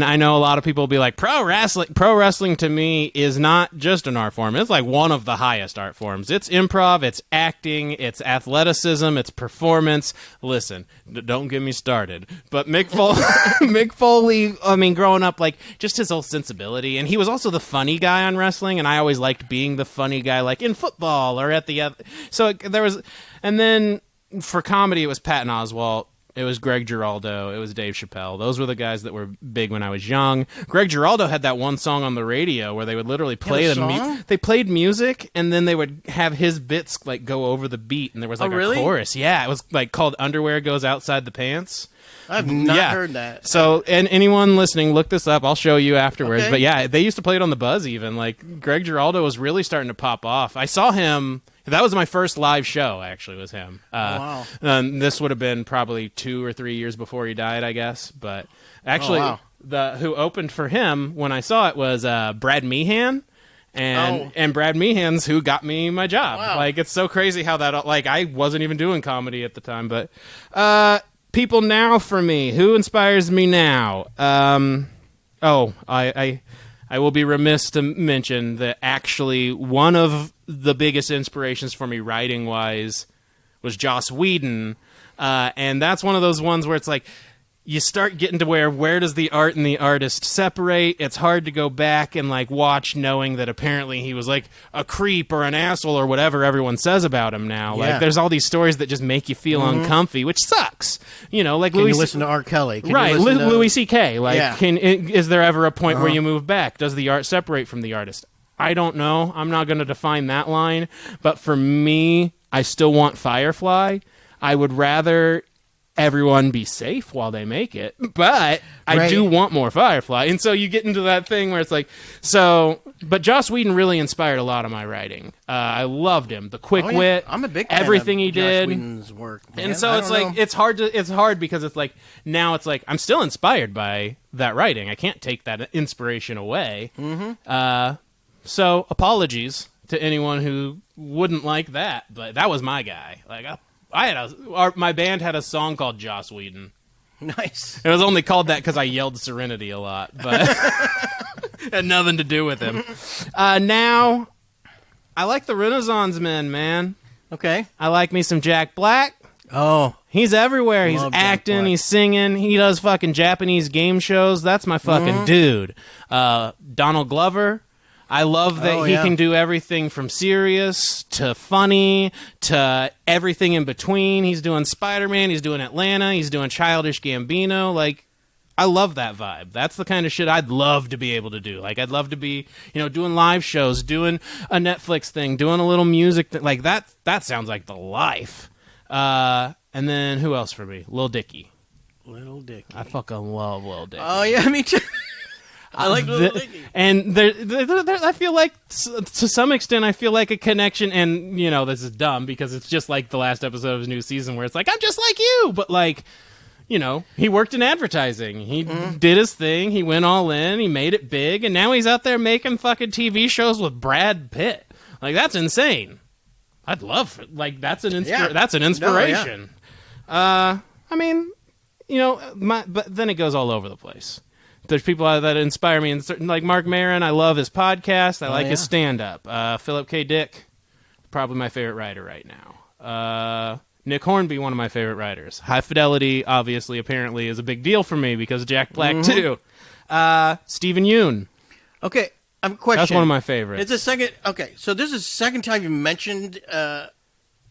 I know a lot of people will be like, pro wrestling to me is not just an art form. It's like one of the highest art forms. It's improv, it's acting, it's athleticism, it's performance. Listen, don't get me started. But Mick Foley, I mean, growing up, like, just his whole sensibility, and he was also the funny guy on wrestling, and I always liked being the funny guy, like in football or at the other. So there was, and then for comedy, it was Patton Oswalt. It was Greg Giraldo. It was Dave Chappelle. Those were the guys that were big when I was young. Greg Giraldo had that one song on the radio where they would literally play they played music, and then they would have his bits like go over the beat, and there was like a chorus. Yeah, it was like called "Underwear Goes Outside the Pants." I've not heard that. So, and anyone listening, look this up. I'll show you afterwards. Okay. But yeah, they used to play it on the Buzz even. Like, Greg Giraldo was really starting to pop off. I saw him. That was my first live show, actually, was him. Wow. This would have been probably 2 or 3 years before he died, I guess. But actually, who opened for him when I saw it was Brad Meehan. And Brad Meehan's who got me my job. Wow. Like, it's so crazy how that, like, I wasn't even doing comedy at the time. But people now for me, who inspires me now? I will be remiss to mention that actually one of the biggest inspirations for me writing-wise was Joss Whedon. And that's one of those ones where it's like, you start getting to where does the art and the artist separate? It's hard to go back and like watch knowing that apparently he was like a creep or an asshole or whatever everyone says about him now. Yeah. Like there's all these stories that just make you feel uncomfy, which sucks. You know, like Can you listen to R. Kelly? Can right, you listen to Louis C.K. Like, is there ever a point where Uh-huh. you move back? Does the art separate from the artist? I don't know. I'm not going to define that line. But for me, I still want Firefly. I would rather everyone be safe while they make it, but I do want more Firefly. And so you get into that thing where it's like, but Joss Whedon really inspired a lot of my writing. I loved him. The quick wit. I'm a big fan everything of he Joss did. Whedon's work, man. And so it's like, it's hard because it's like, now it's like, I'm still inspired by that writing. I can't take that inspiration away. Mm-hmm. So apologies to anyone who wouldn't like that, but that was my guy. Like, my band had a song called Joss Whedon. Nice. It was only called that because I yelled Serenity a lot, but had nothing to do with him. Now, I like the Renaissance men, man. Okay. I like me some Jack Black. Oh. He's everywhere. He's Love Jack acting, Black. he's singing, he does fucking Japanese game shows. That's my fucking dude. Donald Glover. I love that he can do everything from serious to funny to everything in between. He's doing Spider-Man, he's doing Atlanta, he's doing Childish Gambino. Like, I love that vibe. That's the kind of shit I'd love to be able to do. Like, I'd love to be, doing live shows, doing a Netflix thing, doing a little music. Like, that sounds like the life. And then, who else for me? Lil Dicky. Lil Dicky. I fucking love Lil Dicky. Oh, yeah, me too. I like Lil Dicky. And there, I feel like, to some extent, I feel like a connection, and, this is dumb, because it's just like the last episode of his new season, where it's like, I'm just like you! But, like, he worked in advertising. He did his thing, he went all in, he made it big, and now he's out there making fucking TV shows with Brad Pitt. Like, that's insane. I'd love it. Like, that's an inspiration. No, I mean, but then it goes all over the place. There's people that inspire me, like Mark Maron. I love his podcast. I like his stand-up. Philip K. Dick, probably my favorite writer right now. Nick Hornby, one of my favorite writers. High Fidelity, obviously, apparently, is a big deal for me because of Jack Black, too. Stephen Yoon. Okay, I have a question. That's one of my favorites. It's a second. Okay, so this is the second time you mentioned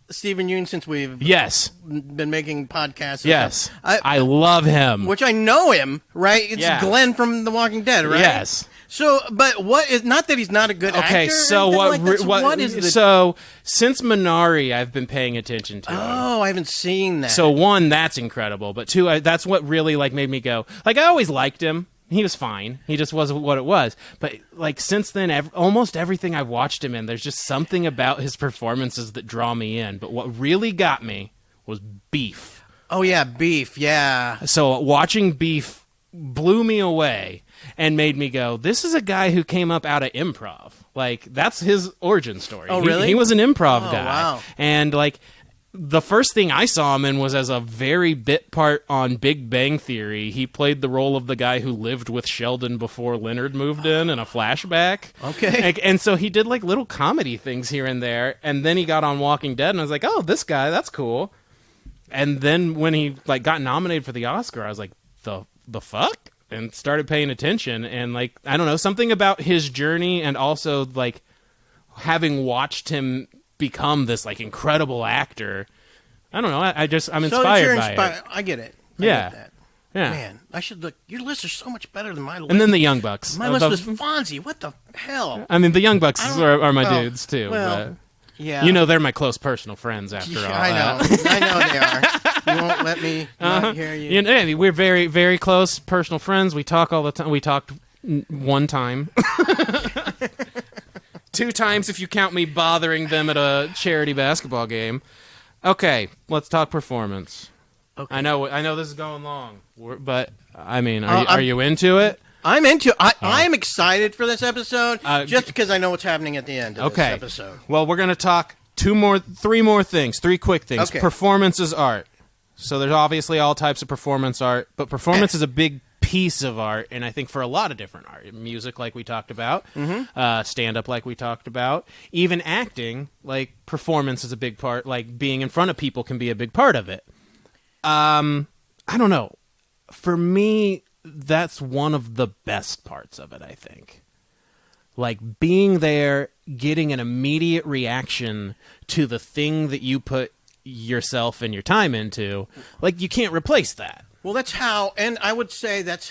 Stephen Yoon since we've been making podcasts. Yes. I love him. Which I know him, right? It's Glenn from The Walking Dead, right? Yes. So, but what is, not that he's not a good actor. Okay, so what is the... So, since Minari, I've been paying attention to him. Oh, I haven't seen that. So, one, that's incredible. But two, that's what really, made me go... Like, I always liked him. He was fine. He just wasn't what it was. But, since then, almost everything I've watched him in, there's just something about his performances that draw me in. But what really got me was Beef. Oh, yeah, Beef, yeah. So, watching Beef blew me away and made me go, this is a guy who came up out of improv. Like, that's his origin story. Oh, really? He was an improv guy. Wow. And, the first thing I saw him in was as a very bit part on Big Bang Theory. He played the role of the guy who lived with Sheldon before Leonard moved in a flashback. Okay. And so he did, little comedy things here and there. And then he got on Walking Dead, and I was like, oh, this guy, that's cool. And then when he, got nominated for the Oscar, I was like, the fuck? And started paying attention, and I don't know, something about his journey, and also having watched him become this incredible actor. I don't know. I'm inspired by it. I get it. I get that. Yeah. Man, I should look. Your list is so much better than my list. And then the Young Bucks. My list was Fonzie. What the hell? I mean, the Young Bucks are my dudes too. Well, but yeah. They're my close personal friends after all. I know. I know they are. You won't let me not hear you. We're very, very close personal friends. We talk all the time. We talked one time. 2 times if you count me bothering them at a charity basketball game. Okay, let's talk performance. Okay. I know this is going long, but I mean, are you into it? I'm into it. I'm excited for this episode just because I know what's happening at the end of this episode. Well, we're going to talk 3 more things, 3 quick things. Okay. Performance is art. So there's obviously all types of performance art, but performance is a big piece of art, and I think for a lot of different art. Music, like we talked about, stand-up, like we talked about, even acting, performance is a big part, being in front of people can be a big part of it. I don't know. For me, that's one of the best parts of it, I think. Being there, getting an immediate reaction to the thing that you put yourself and your time into, you can't replace that. Well, that's how, and I would say that's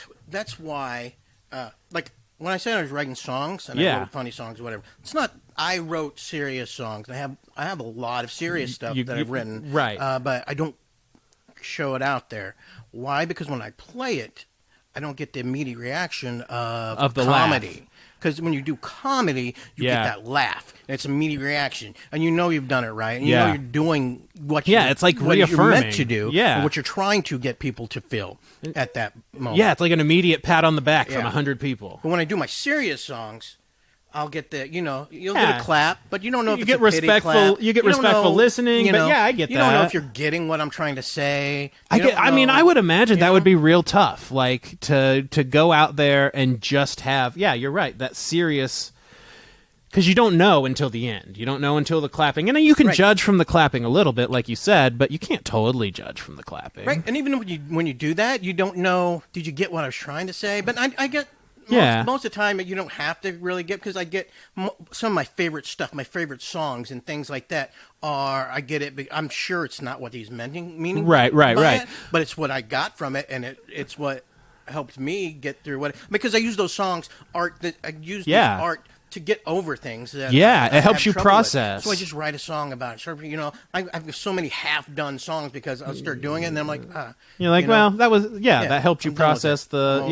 why, when I say I was writing songs and I wrote funny songs, whatever, it's not I wrote serious songs. I have a lot of serious stuff that I've written, right? But I don't show it out there. Why? Because when I play it, I don't get the immediate reaction of the comedy. Because when you do comedy, you get that laugh. And it's immediate reaction. And you know you've done it right. And you know you're doing what it's what reaffirming. you're meant to do. Yeah. And what you're trying to get people to feel at that moment. Yeah, it's like an immediate pat on the back from 100 people. But when I do my serious songs, I'll get the, you'll get a clap, but you don't know if it's a respectful, pity clap. You get respectful listening, but I get that. You don't know if you're getting what I'm trying to say. I would imagine that would be real tough, to go out there and just have, you're right, that serious, because you don't know until the end. You don't know until the clapping. And you can judge from the clapping a little bit, like you said, but you can't totally judge from the clapping. Right, and even when you do that, you don't know, did you get what I was trying to say? But I get... most of the time you don't have to really get, because I get some of my favorite stuff, my favorite songs and things like that I get it. I'm sure it's not what he's meaning. Right. It, but it's what I got from it, and it's what helped me get through because I use those songs, the art to get over things. That it helps you process. So I just write a song about it. So, I have so many half-done songs because I'll start doing it, and then I'm like, You're like, well, that was, that helped you process the,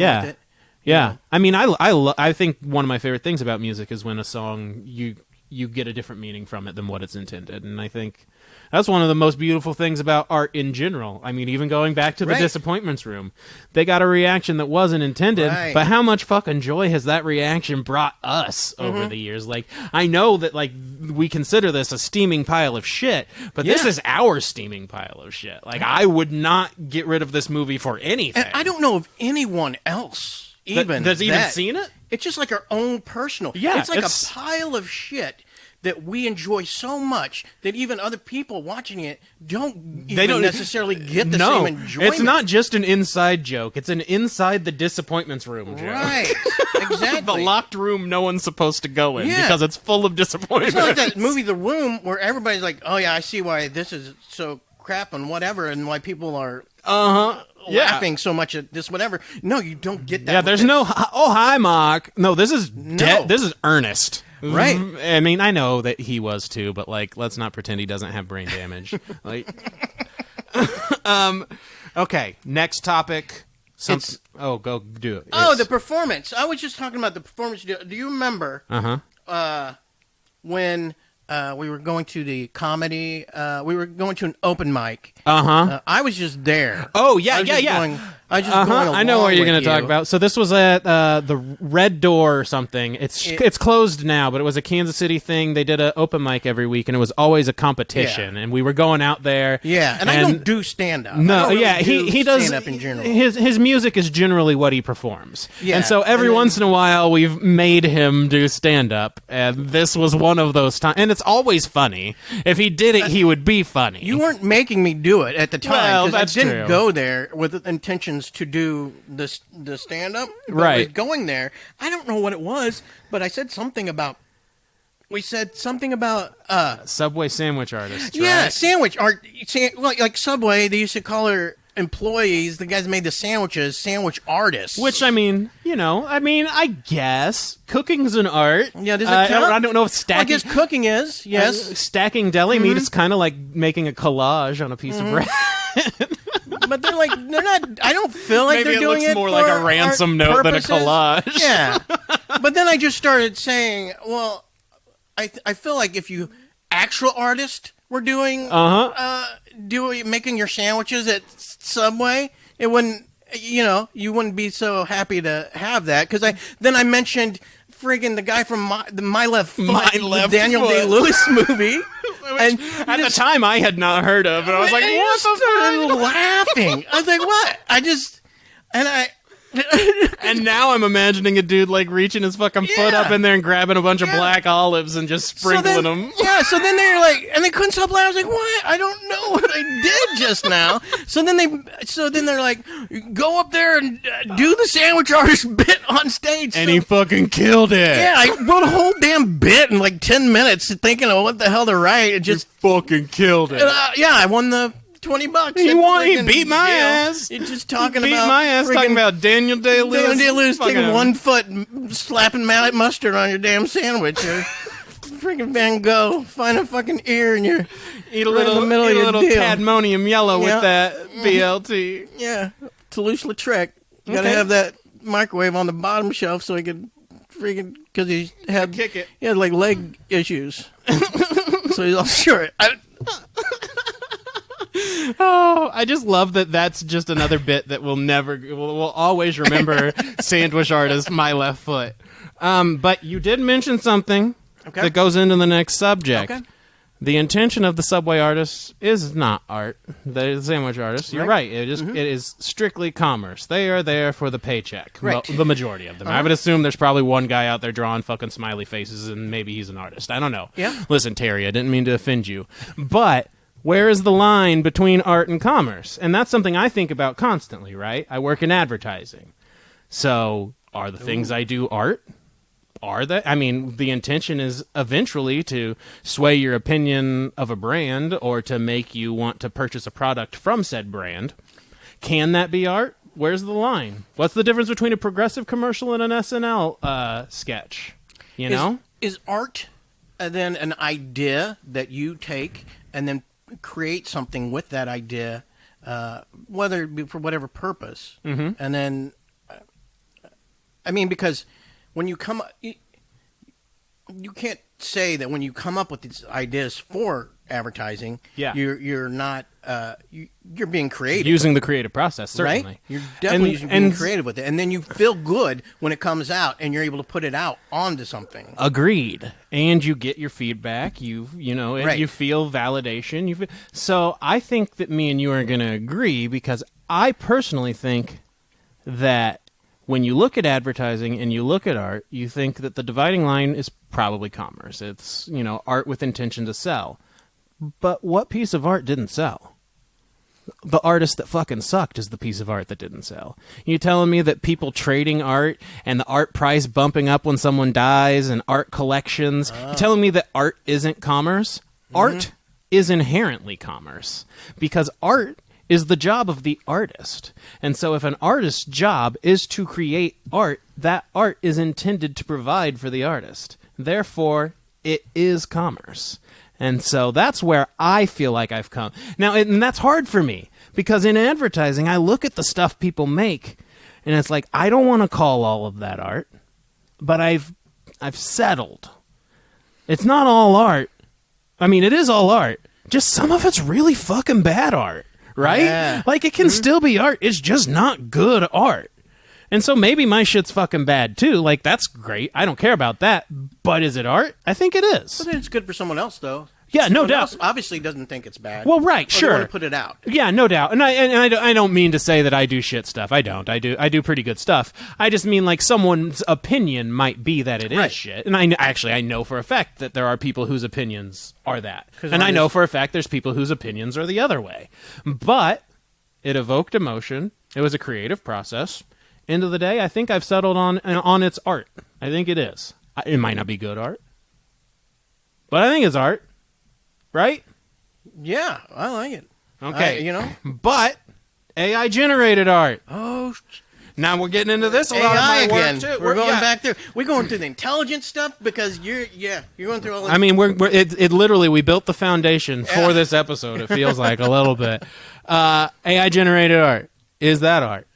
Yeah. I mean, I think one of my favorite things about music is when a song, you get a different meaning from it than what it's intended. And I think that's one of the most beautiful things about art in general. I mean, even going back to the Disappointments Room, they got a reaction that wasn't intended, but how much fucking joy has that reaction brought us over the years? Like, I know that, like, we consider this a steaming pile of shit, but this is our steaming pile of shit. Like, I would not get rid of this movie for anything. And I don't know of anyone else that's even seen it? It's just like our own personal. Yeah, it's like a pile of shit that we enjoy so much that even other people watching it don't necessarily get the same enjoyment. It's not just an inside joke. It's an inside the Disappointments Room joke. Right, exactly. The locked room no one's supposed to go in because it's full of disappointments. It's not like that movie The Room where everybody's like, oh yeah, I see why this is so crap and whatever, and why people are laughing so much at this whatever. No, you don't get that. Yeah, there's no, hi, Mark. No, this is this is earnest. Right. I mean, I know that he was too, but like, let's not pretend he doesn't have brain damage. Like, okay, next topic. Go do it. Oh, the performance. I was just talking about the performance. Do you remember when we were going to the comedy? We were going to an open mic. I was just there. Oh, yeah. I was just going along. I know what you're going to talk about. So this was at the Red Door or something. It's closed now, but it was a Kansas City thing. They did an open mic every week, and it was always a competition. And we were going out there. Yeah, and I don't do stand-up. No, he does stand-up in general. His music is generally what he performs. Yeah, and so every once in a while, we've made him do stand-up, and this was one of those times. And it's always funny. If he did it, he would be funny. You weren't making me do it at the time, because I didn't true. go there with intentions to do the stand-up. Right. Going there, I don't know what it was, but I said something about... We said something about... Subway sandwich artist, Yeah, right? sandwich art. Like Subway, they used to call her employees, the guys who made the sandwiches, sandwich artists. Which, I mean, I guess cooking's an art. Yeah, does it count? I don't know if stacking... I guess cooking is, yes. Stacking deli meat is kind of like making a collage on a piece of bread. But they're not. I don't feel like they're doing it. Maybe it looks more like a ransom note than a collage. Yeah. But then I just started saying, well, I feel like if you actual artist were doing making your sandwiches at Subway, it wouldn't. You wouldn't be so happy to have that, because I mentioned friggin' the guy from My Left Foot, Daniel Day-Lewis movie. And at the time, I had not heard of, and I was like, "What the fuck?" Laughing. I was like, "What?" And now I'm imagining a dude like reaching his fucking foot up in there and grabbing a bunch of black olives and just sprinkling them. Yeah, so then they're like, and they couldn't stop laughing. I was like, what? I don't know what I did just now. So then they're like, go up there and do the sandwich artist bit on stage. And he fucking killed it. Yeah, I wrote a whole damn bit in like 10 minutes thinking of what the hell to write. It just fucking killed it. I won the $20. He beat my ass. You're just talking beat about my ass. Talking about Daniel Day-Lewis. Daniel Day-Lewis taking 1 foot and slapping mustard on your damn sandwich. Freaking Van Gogh, find a fucking ear and you eat a little cadmonium yellow with that BLT. Yeah, Toulouse-Lautrec. You gotta have that microwave on the bottom shelf so he could freaking, because he had like leg issues. So he's all short. Oh, I just love that. That's just another bit that we'll always remember. Sandwich artist, My Left Foot. But you did mention something that goes into the next subject. Okay. The intention of the Subway artist is not art. The sandwich artist, you're right. It is strictly commerce. They are there for the paycheck. Right. The majority of them. I would assume there's probably one guy out there drawing fucking smiley faces, and maybe he's an artist. I don't know. Yeah. Listen, Terry, I didn't mean to offend you, but where is the line between art and commerce? And that's something I think about constantly, right? I work in advertising. So Are the things I do art? Are they? I mean, the intention is eventually to sway your opinion of a brand or to make you want to purchase a product from said brand. Can that be art? Where's the line? What's the difference between a Progressive commercial and an SNL sketch? You know? Is art then an idea that you take and then create something with that idea, whether it be for whatever purpose? Mm-hmm. And then, I mean, because when you come, you can't say that when you come up with these ideas for advertising, you're not you're being creative, using the creative process, certainly. Right? You're definitely being creative with it, and then you feel good when it comes out, and you're able to put it out onto something. Agreed, and you get your feedback. You know, and you feel validation. So I think that me and you are going to agree because I personally think that when you look at advertising and you look at art, you think that the dividing line is probably commerce. It's, art with intention to sell. But what piece of art didn't sell? The artist that fucking sucked is the piece of art that didn't sell. You telling me that people trading art and the art price bumping up when someone dies and art collections, you telling me that art isn't commerce? Mm-hmm. Art is inherently commerce because art is the job of the artist. And so if an artist's job is to create art, that art is intended to provide for the artist. Therefore, it is commerce. And so that's where I feel like I've come. Now, and that's hard for me because in advertising, I look at the stuff people make and it's like, I don't want to call all of that art, but I've settled. It's not all art. I mean, it is all art. Just some of it's really fucking bad art. Right? Yeah. Like, it can still be art. It's just not good art. And so maybe my shit's fucking bad, too. Like, that's great. I don't care about that. But is it art? I think it is. But then it's good for someone else, though. Yeah, no doubt. Else obviously doesn't think it's bad. Well, right, sure. They want to put it out. Yeah, no doubt. And I don't mean to say that I do shit stuff. I don't. I do pretty good stuff. I just mean like someone's opinion might be that it is shit. And I know for a fact that there are people whose opinions are that. And I know for a fact there's people whose opinions are the other way. But it evoked emotion. It was a creative process. End of the day, I think I've settled on its art. I think it is. It might not be good art, but I think it's art. Right? Yeah, I like it. Okay. But AI generated art. Oh, now we're getting into this a lot AI of my again. work too. We're going back there. We're going through the intelligent stuff because you're going through all this. I mean, it literally we built the foundation for this episode. It feels like a little bit. AI generated art. Is that art?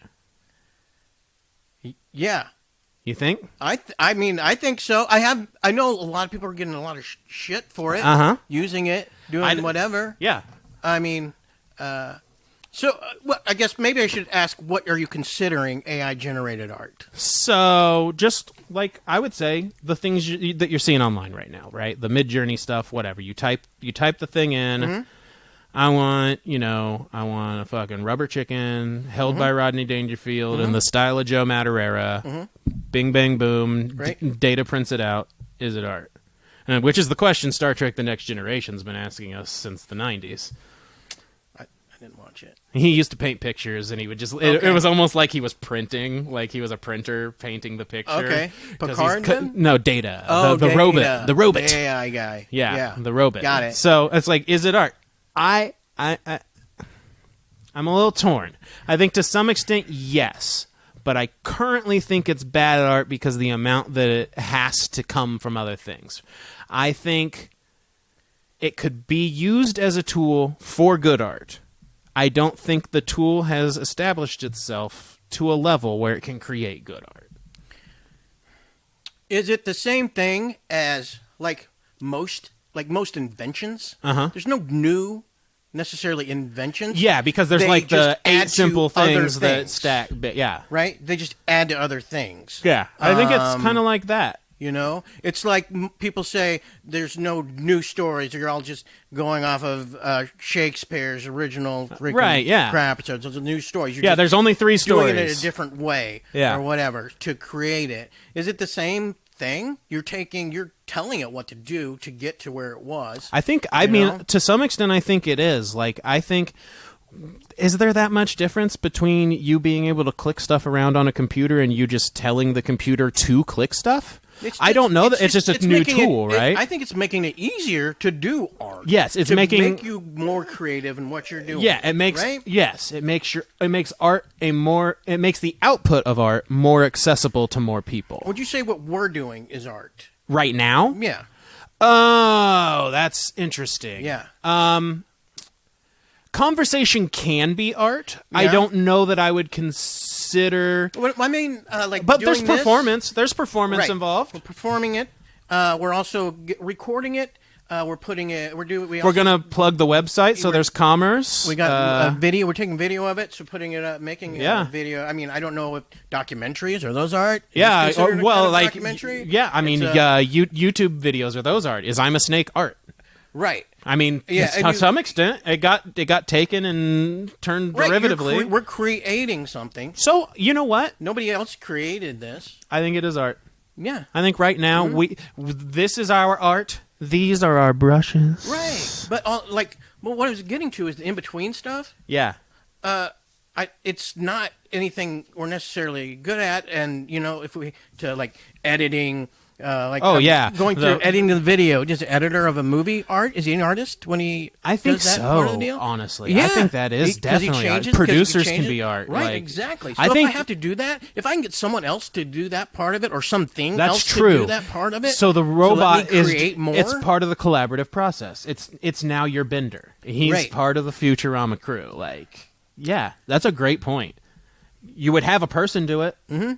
Yeah. You think? I mean, I think so. I know a lot of people are getting a lot of shit for it. Using it, doing whatever. Yeah. I mean, so I guess maybe I should ask, what are you considering AI generated art? So just like I would say, the things that you're seeing online right now, right? The Mid-Journey stuff, whatever. You type the thing in. Mm-hmm. I want a fucking rubber chicken held by Rodney Dangerfield in the style of Joe Madureira. Mm-hmm. Bing, bang, boom. Right. Data prints it out. Is it art? Which is the question Star Trek The Next Generation's been asking us since the 90s. I didn't watch it. He used to paint pictures, and he would just... It was almost like he was printing, like he was a printer painting the picture. Okay. Picard, then? No, Data. Oh, the Data. robot. The robot. The AI guy. Yeah, the robot. Got it. So it's like, is it art? I'm a little torn. I think to some extent, yes. But I currently think it's bad art because of the amount that it has to come from other things. I think it could be used as a tool for good art. I don't think the tool has established itself to a level where it can create good art. Is it the same thing as most inventions? There's no new necessarily inventions. Yeah, because there's like the 8 simple things that stack. Yeah. Right? They just add to other things. Yeah. I think it's kind of like that. It's like people say there's no new stories. You're all just going off of Shakespeare's original crap. So there's new stories. There's only 3 stories. Doing it a different way or whatever to create it. Is it the same thing? You're telling it what to do to get to where it was. I think, I mean, to some extent, I think it is. Like, I think is there that much difference between you being able to click stuff around on a computer and you just telling the computer to click stuff? I don't know that it's just a new tool, right? I think it's making it easier to do art. Yes, it's to making make you more creative in what you're doing. Yeah, it makes right? Yes, it makes art it makes the output of art more accessible to more people. Would you say what we're doing is art right now? Yeah. Oh, that's interesting. Yeah. Conversation can be art. Yeah. I don't know that I would consider. I mean, but doing there's this, performance. There's performance right. involved. We're performing it. We're also recording it. We're putting it. We're gonna plug the website, so there's commerce. We got video. We're taking video of it, so putting it up, making yeah. Video. I mean, I don't know if documentaries are those art. Yeah, like documentary. Yeah, I mean, YouTube videos are those art. Is I'm a Snake art? Right. I mean, to some extent, it got taken and turned derivatively. We're creating something. So you know what? Nobody else created this. I think it is art. Yeah. I think right now this is our art. These are our brushes. Right. But what I was getting to is the in between stuff. Yeah. It's not anything we're necessarily good at, and if we editing. Going through editing the video. Just editor of a movie art. Is he an artist when he? I think does that so. Part of the deal? Honestly, yeah. I think that is definitely art. Producers can be art, right? Exactly. So if I have to do that, if I can get someone else to do that part of it, or something else to do that part of it, so the robot create more? It's part of the collaborative process. It's now your Bender. He's part of the Futurama crew. Yeah, that's a great point. You would have a person do it. Mm-hmm.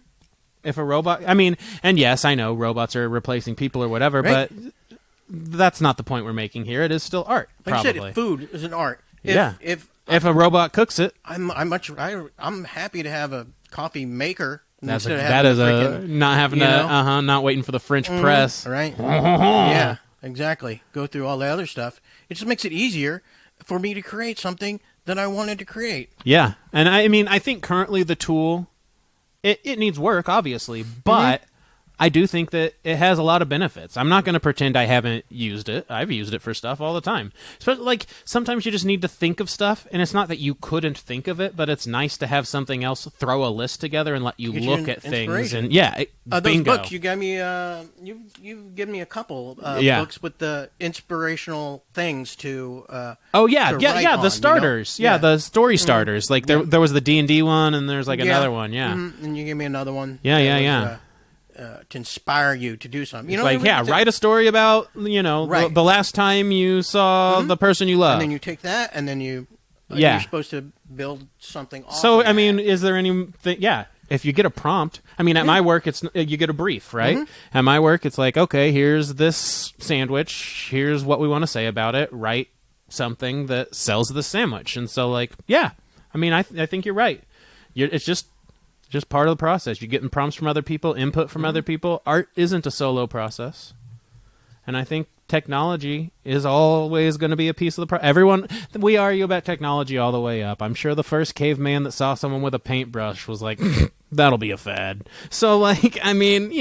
If a robot, I mean, and yes, I know robots are replacing people or whatever, but that's not the point we're making here. It is still art. Like probably. I said, food is an art. If a robot cooks it, I'm happy to have a coffee maker. Not waiting for the French press. Right. Yeah, exactly. Go through all the other stuff. It just makes it easier for me to create something that I wanted to create. Yeah, and I mean, I think currently the tool. It needs work, obviously, but I do think that it has a lot of benefits. I'm not going to pretend I haven't used it. I've used it for stuff all the time. Especially, sometimes you just need to think of stuff, and it's not that you couldn't think of it, but it's nice to have something else throw a list together and let you look at things. And those bingo. books you gave me, you've given me a couple books with the inspirational things to. The starters, the story starters. There was the D&D one, and there's another one, and you gave me another one. To inspire you to do something. Write a story about, the last time you saw the person you love. And then you take that, and then you're supposed to build something off So, of I mean, is there anything, if you get a prompt, I mean, at my work, you get a brief, right? Mm-hmm. At my work, it's okay, here's this sandwich, here's what we want to say about it, write something that sells the sandwich. And so, I mean, I think you're right. It's just part of the process. You're getting prompts from other people, input from other people. Art isn't a solo process. And I think technology is always going to be a piece of the process. We argue about technology all the way up. I'm sure the first caveman that saw someone with a paintbrush was like, that'll be a fad. So, I mean,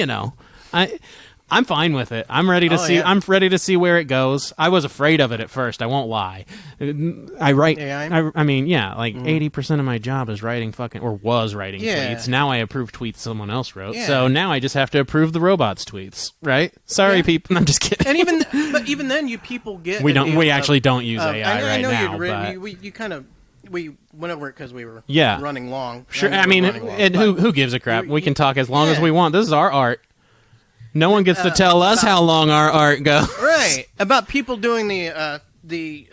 I'm fine with it. I'm ready to see. Yeah. I'm ready to see where it goes. I was afraid of it at first. I won't lie. I write. Yeah, I mean, 80% of my job is writing was writing tweets. Now I approve tweets someone else wrote. Yeah. So now I just have to approve the robot's tweets. Right? Sorry, people. I'm just kidding. And even then, you people get. We actually don't use AI I know now. You kind of. We went over it because we were running long. Sure. I mean, who gives a crap? We can talk as long as we want. This is our art. No one gets to tell us how long our art goes. Right. About people doing what do you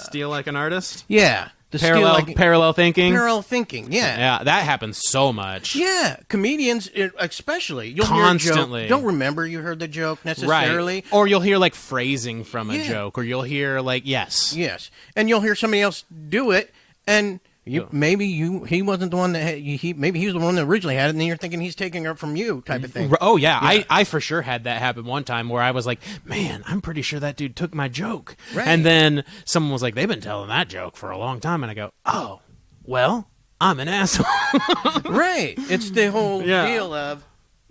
steal like an artist? Yeah. Parallel thinking. Parallel thinking. Yeah. Yeah, that happens so much. Yeah, comedians especially. You'll constantly hear a joke, don't remember you heard the joke necessarily, right. Or you'll hear phrasing from a joke, or you'll hear yes, and you'll hear somebody else do it, and. He wasn't the one that maybe he was the one that originally had it, and then you're thinking he's taking it from you, type of thing. Oh yeah. I for sure had that happen one time where I was like, man, I'm pretty sure that dude took my joke, right. And then someone was like, they've been telling that joke for a long time, and I go, oh, well, I'm an asshole. Right. It's the whole deal of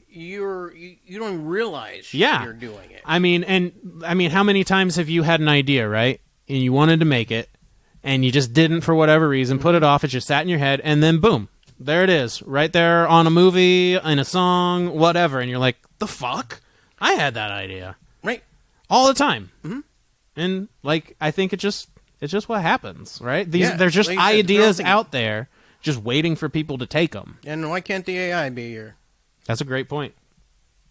you don't even realize you're doing it. I mean, how many times have you had an idea, right, and you wanted to make it? and you just didn't for whatever reason, put it off, it just sat in your head, and then boom, there it is, right there on a movie, in a song, whatever, and you're like, the fuck? I had that idea. Right. All the time. Mm-hmm. And, like, I think it's just what happens, right? There's just like ideas out there just waiting for people to take them. And why can't the AI be your That's a great point.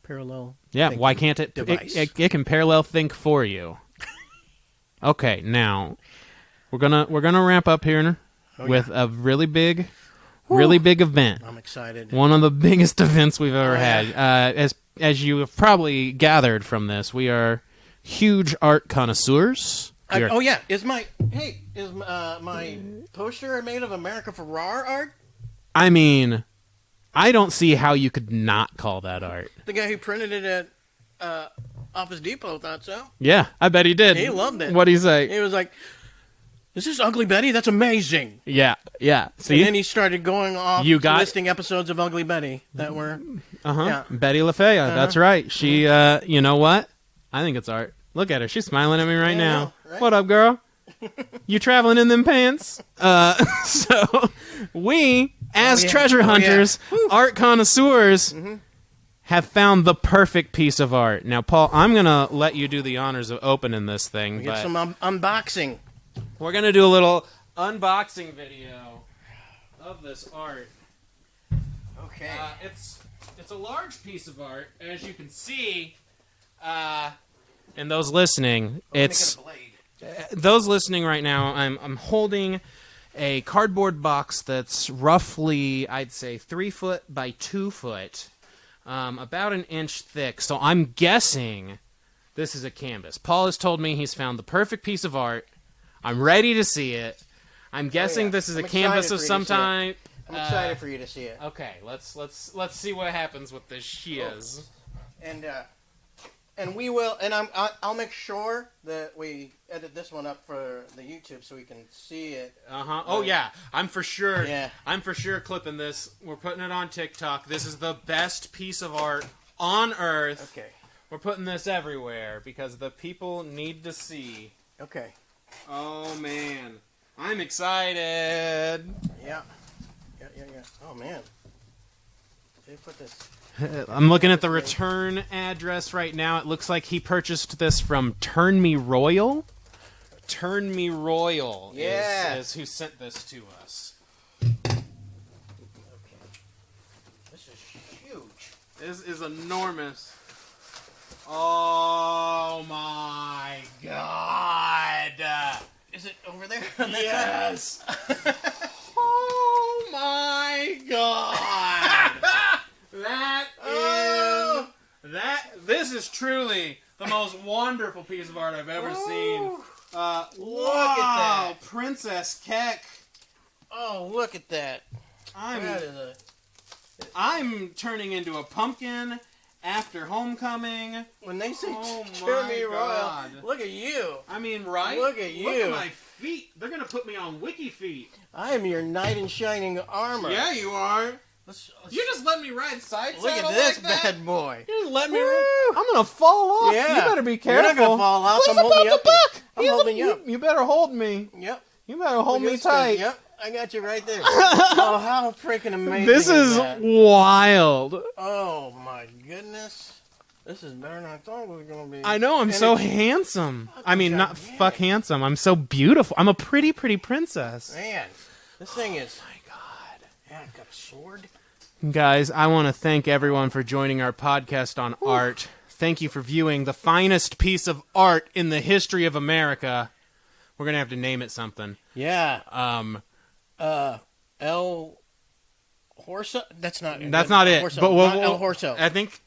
parallel? Yeah, why can't it? Device. It can parallel think for you. Okay, now we're gonna wrap up here with a really big event. I'm excited. One of the biggest events we've ever had. As you have probably gathered from this, we are huge art connoisseurs. Is my poster made of America Ferrara art? I mean, I don't see how you could not call that art. The guy who printed it at Office Depot thought so. Yeah, I bet he did. He loved it. What'd he say? He was like, "Is this Ugly Betty? That's amazing." Yeah. See? And then he started going off listing episodes of Ugly Betty that were... Betty LaFaya, that's right. She, you know what? I think it's art. Look at her. She's smiling at me right now. Know, right? What up, girl? You traveling in them pants? So we, as treasure hunters, art connoisseurs, have found the perfect piece of art. Now, Paul, I'm going to let you do the honors of opening this thing. Get some unboxing. We're going to do a little unboxing video of this art. Okay. It's a large piece of art, as you can see. And those listening, those listening right now. I'm holding a cardboard box that's roughly, I'd say, 3 foot by 2 foot, about an inch thick. So I'm guessing this is a canvas. Paul has told me he's found the perfect piece of art. I'm ready to see it. I'm guessing this is a canvas of some type. I'm excited for you to see it. Okay, let's see what happens with this shiz. And we will, and I'll make sure that we edit this one up for the YouTube so we can see it. Oh yeah, I'm for sure. Yeah. I'm for sure clipping this. We're putting it on TikTok. This is the best piece of art on earth. Okay. We're putting this everywhere because the people need to see. Okay. Oh man, I'm excited. Yeah. Oh man. They put this. I'm looking at the return address right now. It looks like he purchased this from Turn Me Royal. Turn Me Royal is who sent this to us. Okay. This is huge. This is enormous. Oh my God. Is it over there? Yes. Oh my God. This is truly the most wonderful piece of art I've ever seen. Look at that. Princess Keck. Oh, look at that. I'm turning into a pumpkin after homecoming. When they say Turn Me Royal, look at you. I mean, right? Look at you. Look at my feet. They're going to put me on Wiki Feet. I am your knight in shining armor. Yeah, you are. You just let me ride side Look saddle at this like that? bad boy. You just let me ride. I'm going to fall off. Yeah. You better be careful. You're not going to fall off. What I'm holding you about up. the buck? I'm holding you up. You better hold me. Yep. You better hold me Look at tight. this. Yep. I got you right there. Oh, how freaking amazing This is that? wild. Oh, my goodness. This is better than I thought it was going to be. I know. I'm so handsome. I mean, not fuck handsome. I'm so beautiful. I'm a pretty, pretty princess. Man, this thing is... Oh, my God. Yeah, I've got a sword. Guys, I want to thank everyone for joining our podcast on art. Thank you for viewing the finest piece of art in the history of America. We're going to have to name it something. Yeah. El Horso? That's not it. Horso. But not El Horso. I think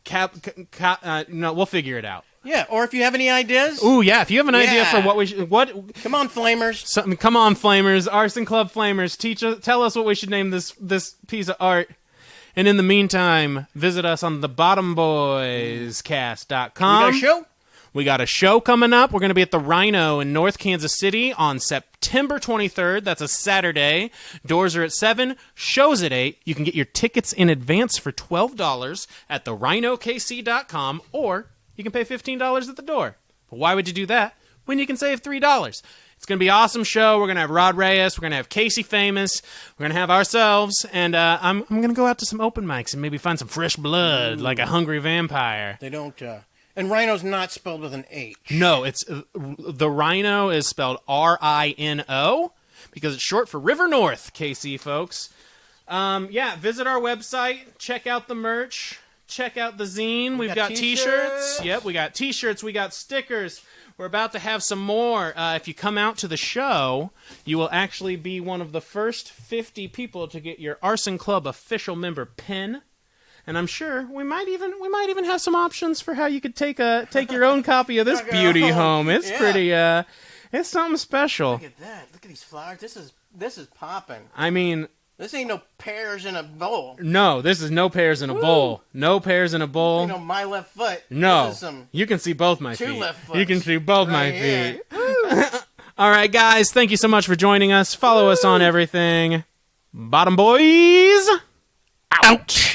no, we'll figure it out. Yeah, or if you have any ideas. Ooh, yeah, if you have an idea for what we should... Come on, Flamers. Come on, Flamers. Arson Club Flamers. Tell us what we should name this piece of art. And in the meantime, visit us on thebottomboyscast.com. We got a show? We got a show coming up. We're going to be at the Rhino in North Kansas City on September 23rd. That's a Saturday. Doors are at 7, shows at 8. You can get your tickets in advance for $12 at therhinokc.com, or you can pay $15 at the door. But why would you do that when you can save $3? It's going to be an awesome show. We're going to have Rod Reyes. We're going to have Casey Famous. We're going to have ourselves. And I'm going to go out to some open mics and maybe find some fresh blood, like a hungry vampire. They don't... And Rhino's not spelled with an H. No, it's the Rhino is spelled R-I-N-O because it's short for River North, KC folks. Visit our website. Check out the merch. Check out the zine. We've got t-shirts. Yep, we got t-shirts. We got stickers. We're about to have some more. If you come out to the show, you will actually be one of the first 50 people to get your Arson Club official member pin. And I'm sure we might even have some options for how you could take your own copy of this beauty home. It's pretty it's something special. Look at that. Look at these flowers. This is popping. I mean, this ain't no pears in a bowl. No, this is no pears in a bowl. No pears in a bowl. You know, my left foot. No, this is some you can see both my feet. Two left foots. You can see both my here. feet. All right, guys, thank you so much for joining us. Follow us on everything. Bottom boys, out.